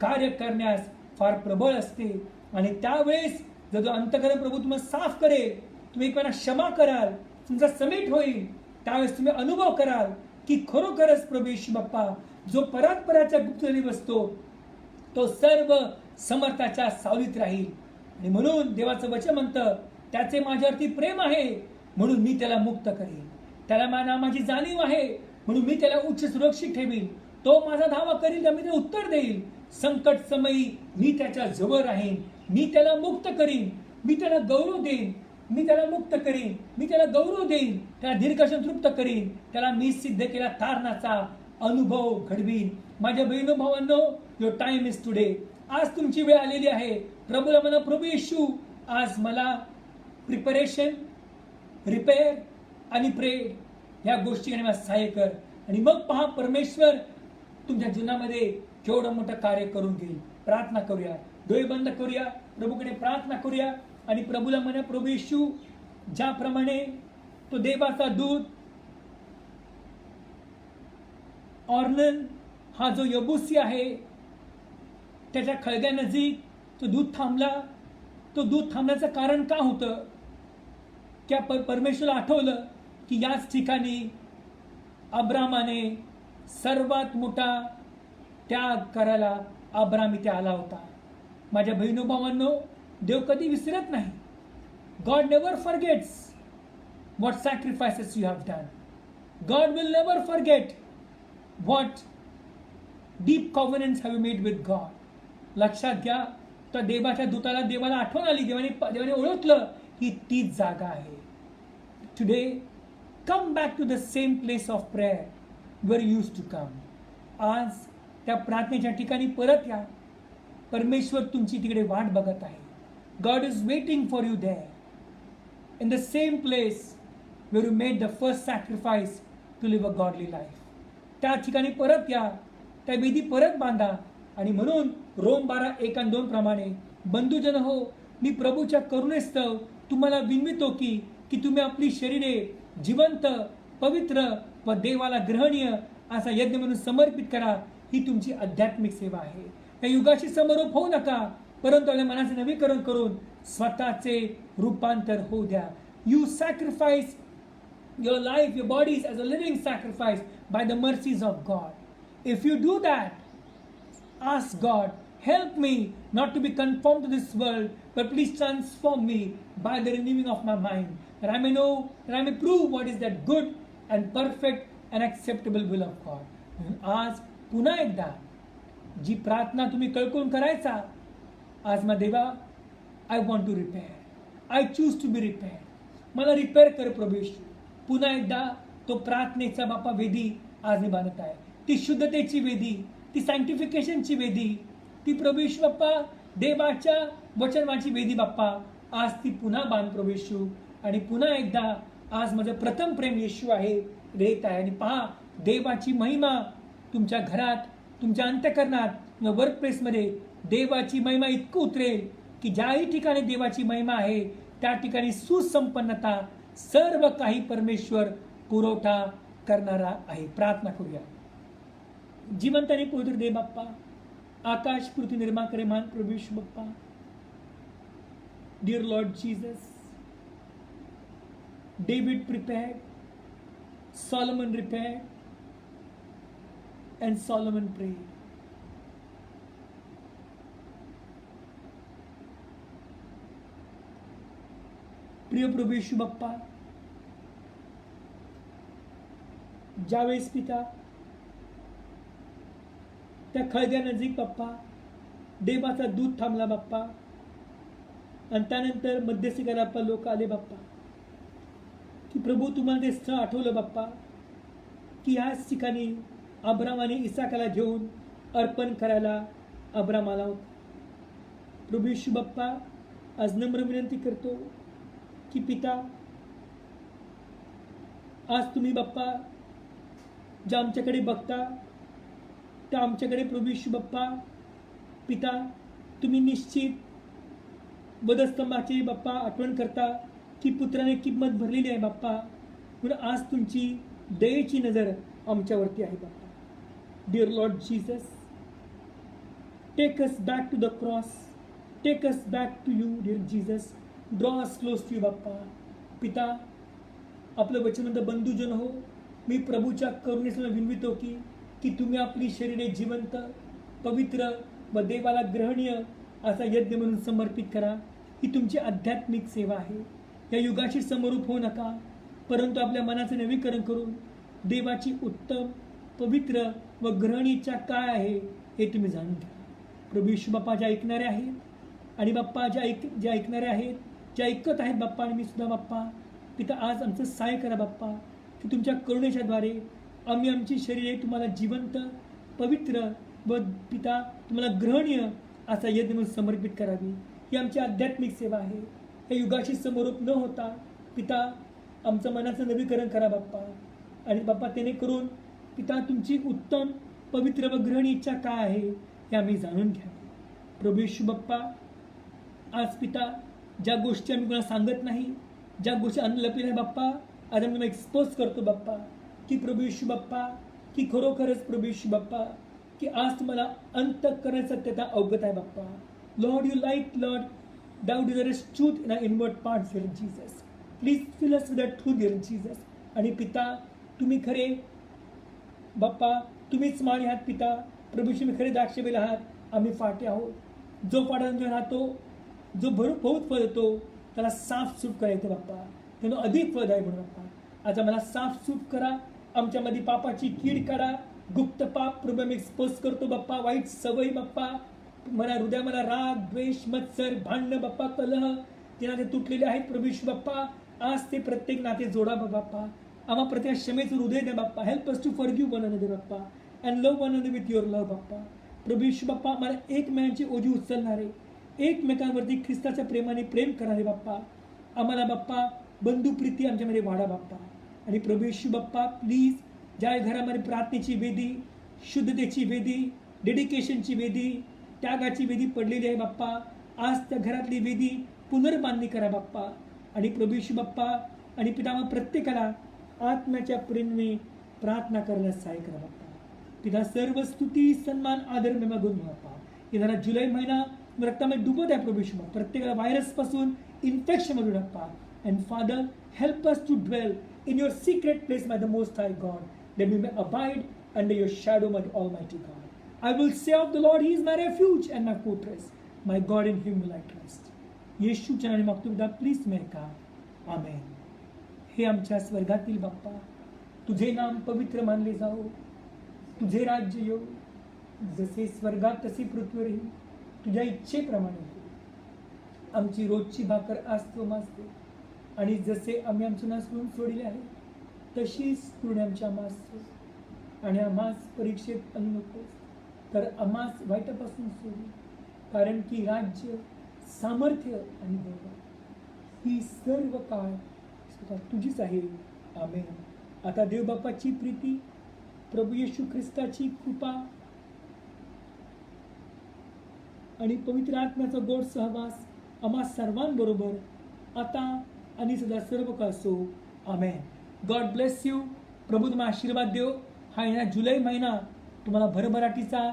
कार्य करण्यास फार प्रबळ असते. आणि त्यावेळेस जो अंतःकरण प्रभू तुम्हाला साफ करेल, तुम्ही एकमेकांना क्षमा कराल, तुमचा समेट होईल, त्यावेळेस तुम्ही अनुभव कराल की खरोखरच प्रभू येशू बाप्पा जो परात्पराच्या गुप्तरी बसतो तो सर्व समर्थाच्या सावलीत राहील. आणि म्हणून देवाचं वचन म्हणतं त्याचे माझ्यावरती प्रेम आहे म्हणून मी त्याला मुक्त करेन, त्याला माझ्या नामाची जाणीव आहे म्हणून मी त्याला उच्च सुरक्षित ठेवीन, तो माझा धावा करील तर मी त्याला उत्तर देईल, संकट समयी मी त्याच्या जवळ राहीन, मी त्याला मुक्त करीन, मी त्याला गौरव देईन, मी त्याला मुक्त करीन, मी त्याला गौरव देईन, त्याला दीर्घासन तृप्त करीन, त्याला मी सिद्ध केला तारणाचा अनुभव घडवीन. माझ्या बहिणो भावांनो, युअर टाइम इज टुडे. आज तुमची वेळ आलेली आहे. प्रभूला म्हणा प्रभू येशू आज मला प्रिपरेशन, रिपेअर आणि प्रेड या गोष्टी मला सहाय्य कर. आणि मग पहा परमेश्वर तुमच्या जीवनामध्ये केवढं मोठं कार्य करून घेईल. प्रार्थना करूया, डोळे बंद करूया, प्रभूकडे प्रार्थना करूया आणि प्रभूला म्हणा प्रभू येशू ज्याप्रमाणे तो देवाचा दूत ऑर्नन हा जो यबुसी आहे त्याच्या खळग्यानजीक तो दूध थांबला. तो दूध थांबण्याचं कारण का होतं? त्या परमेश्वराला आठवलं की याच ठिकाणी अब्रामाने सर्वात मोठा त्याग करायला अब्राम इथे आला होता. माझ्या बहिणो भावांनो, देव कधी विसरत नाही. God never forgets what sacrifices you have done. God will never forget what deep covenants have you made with God. लक्षात घ्या, त्या देवाच्या दूताला देवाला आठवण आली, देवाने ओळखलं ही तीच जागा आहे. Today come back to the same place of prayer where you used to come. आज त्या प्रार्थनेच्या ठिकाणी परत या. परमेश्वर तुमची तिकडे वाट बघत आहे. God is waiting for you there in the same place where you made the first sacrifice to live a godly life. त्या ठिकाणी परत या, त्या वेदी परत बांधा. आणि म्हणून रोम 12:1-2 प्रमाणे बंधुजन हो, मी प्रभूच्या करुणेस्तव तुम्हाला विनवितो की तुम्ही आपली शरीरे जिवंत, पवित्र व देवाला ग्रहणीय असा यज्ञ म्हणून समर्पित करा. ही तुमची आध्यात्मिक सेवा आहे. या युगाशी समरोप होऊ नका, परंतु आपल्या मनाचे नवीकरण करून स्वतःचे रूपांतर होऊ द्या. You sacrifice your life, your bodies as a living sacrifice by the mercies of God. If you do that, ask God, help me not to be conformed to this world, but please transform me by the renewing of my mind, that I may know, that I may prove what is that good and perfect and acceptable will of God. आज पुन्हा एकदा जी प्रार्थना तुम्ही कळकळून करायचा, आज मग देवा, I want to repair. I choose to be repaired. मला रिपेअर कर प्रभू येशू. पुन्हा एकदा तो प्रार्थनेचा बाप्पा वेदी आज मी बांधत आहे. ती शुद्धतेची वेदी, ती सॅन्क्टिफिकेशनची वेदी, ती प्रभू येशू बाप्पा देवाच्या वचनाची वेदी बाप्पा आज ती पुन्हा बांध प्रभू येशू. आणि पुन्हा एकदा आज माझं प्रथम प्रेम येशू आहे रेत आहे. आणि पहा देवाची महिमा तुमच्या घरात, तुमच्या अंतःकरणात, वर्क प्लेसमध्ये देवाची महिमा इतकं उतरेल की ज्याही ठिकाणी देवाची महिमा आहे त्या ठिकाणी सुसंपन्नता, सर्व काही परमेश्वर पुरवठा करणारा आहे. प्रार्थना करूया. जिवंत आणि पवित्र देव बाप्पा, आकाश पृथ्वी निर्माण करे महान प्रभू येशू बाप्पा, dear lord Jesus, David prepared, Solomon repaired and Solomon prayed. प्रिय प्रभू येशू बाप्पा, ज्यावेळेस पिता त्या खळग्यानजीक बाप्पा देवाचा दूध थांबला बाप्पा, आणि त्यानंतर मध्यस्थी करायला बाप्पा लोक आले बाप्पा, की प्रभू तुम्हाला ते स्थळ आठवलं बाप्पा की याच ठिकाणी अब्रामाने इसाकाला घेऊन अर्पण करायला अब्राम आला होता. प्रभू येशू बाप्पा, आज नम्र विनंती करतो की पिता, आज तुम्ही बाप्पा ज्या आमच्याकडे बघता, त्या आमच्याकडे प्रभू येशू बाप्पा पिता तुम्ही निश्चित वधस्तंभाची बाप्पा आठवण करता की पुत्राने किंमत भरलेली आहे बाप्पा, म्हणून आज तुमची दयेची नजर आमच्यावरती आहे बाप्पा. Dear lord Jesus, take us back to the cross, take us back to you dear Jesus, draw us close to you बाप्पा. पिता आपलं वचन म्हणतं बंधुजन हो, मी प्रभूच्या करुणेला विनवितो की तुम्ही आपली शरीरे जिवंत, पवित्र व देवाला ग्रहणीय असा यज्ञ म्हणून समर्पित करा. ही तुमची आध्यात्मिक सेवा आहे. या युगाशी समरूप होऊ नका, परंतु आपल्या मनाचे नवीकरण करून देवाची उत्तम, पवित्र व ग्रहणीच्या काय आहे हे तुम्ही जाणून घ्या. प्रभू येशू बाप्पा ज्या ऐकणारे आहेत आणि बाप्पा ज्या ऐकणारे आहेत, ज्या ऐकत आहेत बाप्पा, आणि मी सुद्धा बाप्पा पिता आज आमचं सहाय्य करा बाप्पा की तुमच्या करुणेच्याद्वारे आम्ही आमची शरीरे तुम्हाला जिवंत, पवित्र व पिता तुम्हाला ग्रहणीय असा यज्ञ म्हणून समर्पित करावी. ही आमची आध्यात्मिक सेवा आहे. या युगाशी समरूप न होता पिता आमचं मनाचं नवीकरण करा बाप्पा, आणि बाप्पा त्याने करून पिता तुमची उत्तम, पवित्र व ग्रहणीय इच्छा काय आहे हे आम्ही जाणून घ्या. प्रभू येशू बाप्पा आज पिता ज्या गोष्टी आम्ही कोणाला सांगत नाही, ज्या गोष्टी अन्न लपलेल्या बाप्पा, आज आम्ही एक्सपोज करतो बाप्पा की प्रभू येशू बाप्पा की खरोखरच प्रभू येशू बाप्पा की आज तुम्हाला अंतःकरण सत्यता अवगत आहे बाप्पा. Lord you like lord thou desirest truth in our inward parts, dear Jesus. Please fill us with that truth, dear Jesus. आणि पिता तुम्ही खरे बाप्पा, तुम्हीच माळी आहात पिता. प्रभू तुम्ही खरे द्राक्षवेल आहात, आम्ही फाटे आहोत. जो पाडांजो राहतो, जो बहुत फळ देतो, त्याला साफ सूट करायचं बाप्पा, त्यानं अधिक फळ द्याय म्हणून बाप्पा. आता मला साफ सूट करा, आमच्यामध्ये पापाची कीड काढा. गुप्त पाप प्रभू मी एक्सपोज करतो बाप्पा, वाईट सवय बाप्पा, मला हृदय, मला राग, द्वेष, मत्सर, भांडणं बाप्पा, कलह ते नाते तुटलेले आहेत प्रभू येशू बाप्पा. आज ते प्रत्येक नाते जोडा बाप्पा. आम्हा प्रत्येक क्षमेचं हृदय द्या बाप्पा. Help us to forgive one another बाप्पा and love one another with your love बाप्पा. प्रभू येशू बाप्पा मला एकमेकांची ओझी उचलणारे, एकमेकांवरती ख्रिस्ताच्या प्रेमाने प्रेम करणारे बाप्पा, आम्हाला बाप्पा बंधुप्रीती आमच्यामध्ये वाढा बाप्पा. आणि प्रभू येशू बाप्पा प्लीज ज्या घरामध्ये प्रार्थनेची वेदी, शुद्धतेची वेदी, डेडिकेशनची वेदी, त्यागाची वेदी पडलेली आहे बाप्पा, आज त्या घरातली वेदी पुनर्बांधणी करा बाप्पा. आणि प्रभू येशू बाप्पा आणि पिता प्रत्येकाला आत्म्याच्या प्रेमाने प्रार्थना करण्यास सहाय्य करा बाप्पा. पिता सर्व स्तुती, सन्मान, आदर मी मागून बाप्पा. येणारा जुलै महिना रक्तामध्ये डुबत आहे प्रभू येशू बाप्पा, प्रत्येकाला व्हायरस पासून, इन्फेक्शन मधून बाप्पा. And father help us to dwell in your secret place by the Most High God, that we may abide under your shadow, my Almighty God. I will say of the Lord, He is my refuge and my fortress. My God, in Him will I trust. येशूच्या नावाने मागतो पिता, please may का आमेन. हे आमच्या स्वर्गातील बाप्पा, तुझे नाम पवित्र मानले जाओ, तुझे राज्य येऊ, जसे स्वर्गात तसे पृथ्वीवरही तुझ्या इच्छेप्रमाणे हो. आमची रोजची भाकर आज तू मासते, आणि जसे आम्ही आमचं नासरून सोडले आहे तशीच पुढे आमच्या आम्हास सोड, आणि आम्हास परीक्षेत आणू नकोस, तर आम्हास वाईटापासून सोडू, कारण की राज्य, सामर्थ्य आणि बळ ही सर्व काळ तुझीच आहे. आमेन. आता देवबापाची प्रीती, प्रभू येशू ख्रिस्ताची कृपा आणि पवित्र आत्म्याचा गोड सहवास आम्हा सर्वांबरोबर आता आणि सदा सर्व काळ असो. आमेन. God bless you. प्रभू तुम्हाला आशीर्वाद देव. हा येणारा जुलै महिना तुम्हाला भरभराटीचा,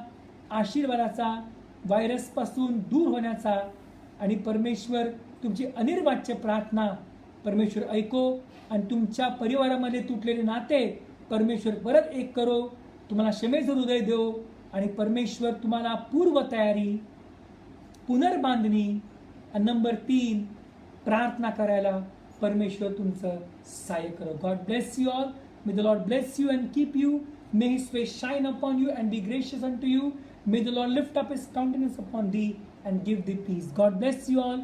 आशीर्वादाचा, व्हायरसपासून दूर होण्याचा, आणि परमेश्वर तुमची अनिर्वाच्य प्रार्थना परमेश्वर ऐको, आणि तुमच्या परिवारामध्ये तुटलेले नाते परमेश्वर परत एक करो, तुम्हाला क्षमेचं हृदय देव, आणि परमेश्वर तुम्हाला पूर्वतयारी, पुनर्बांधणी, आणि नंबर 3 प्रार्थना करायला परमेश्वर तुमचं सहाय्य करो. God bless you all. May the Lord bless you and keep you. May his face shine upon you and be gracious unto you. May the Lord lift up his countenance upon thee and give thee peace. God bless you all.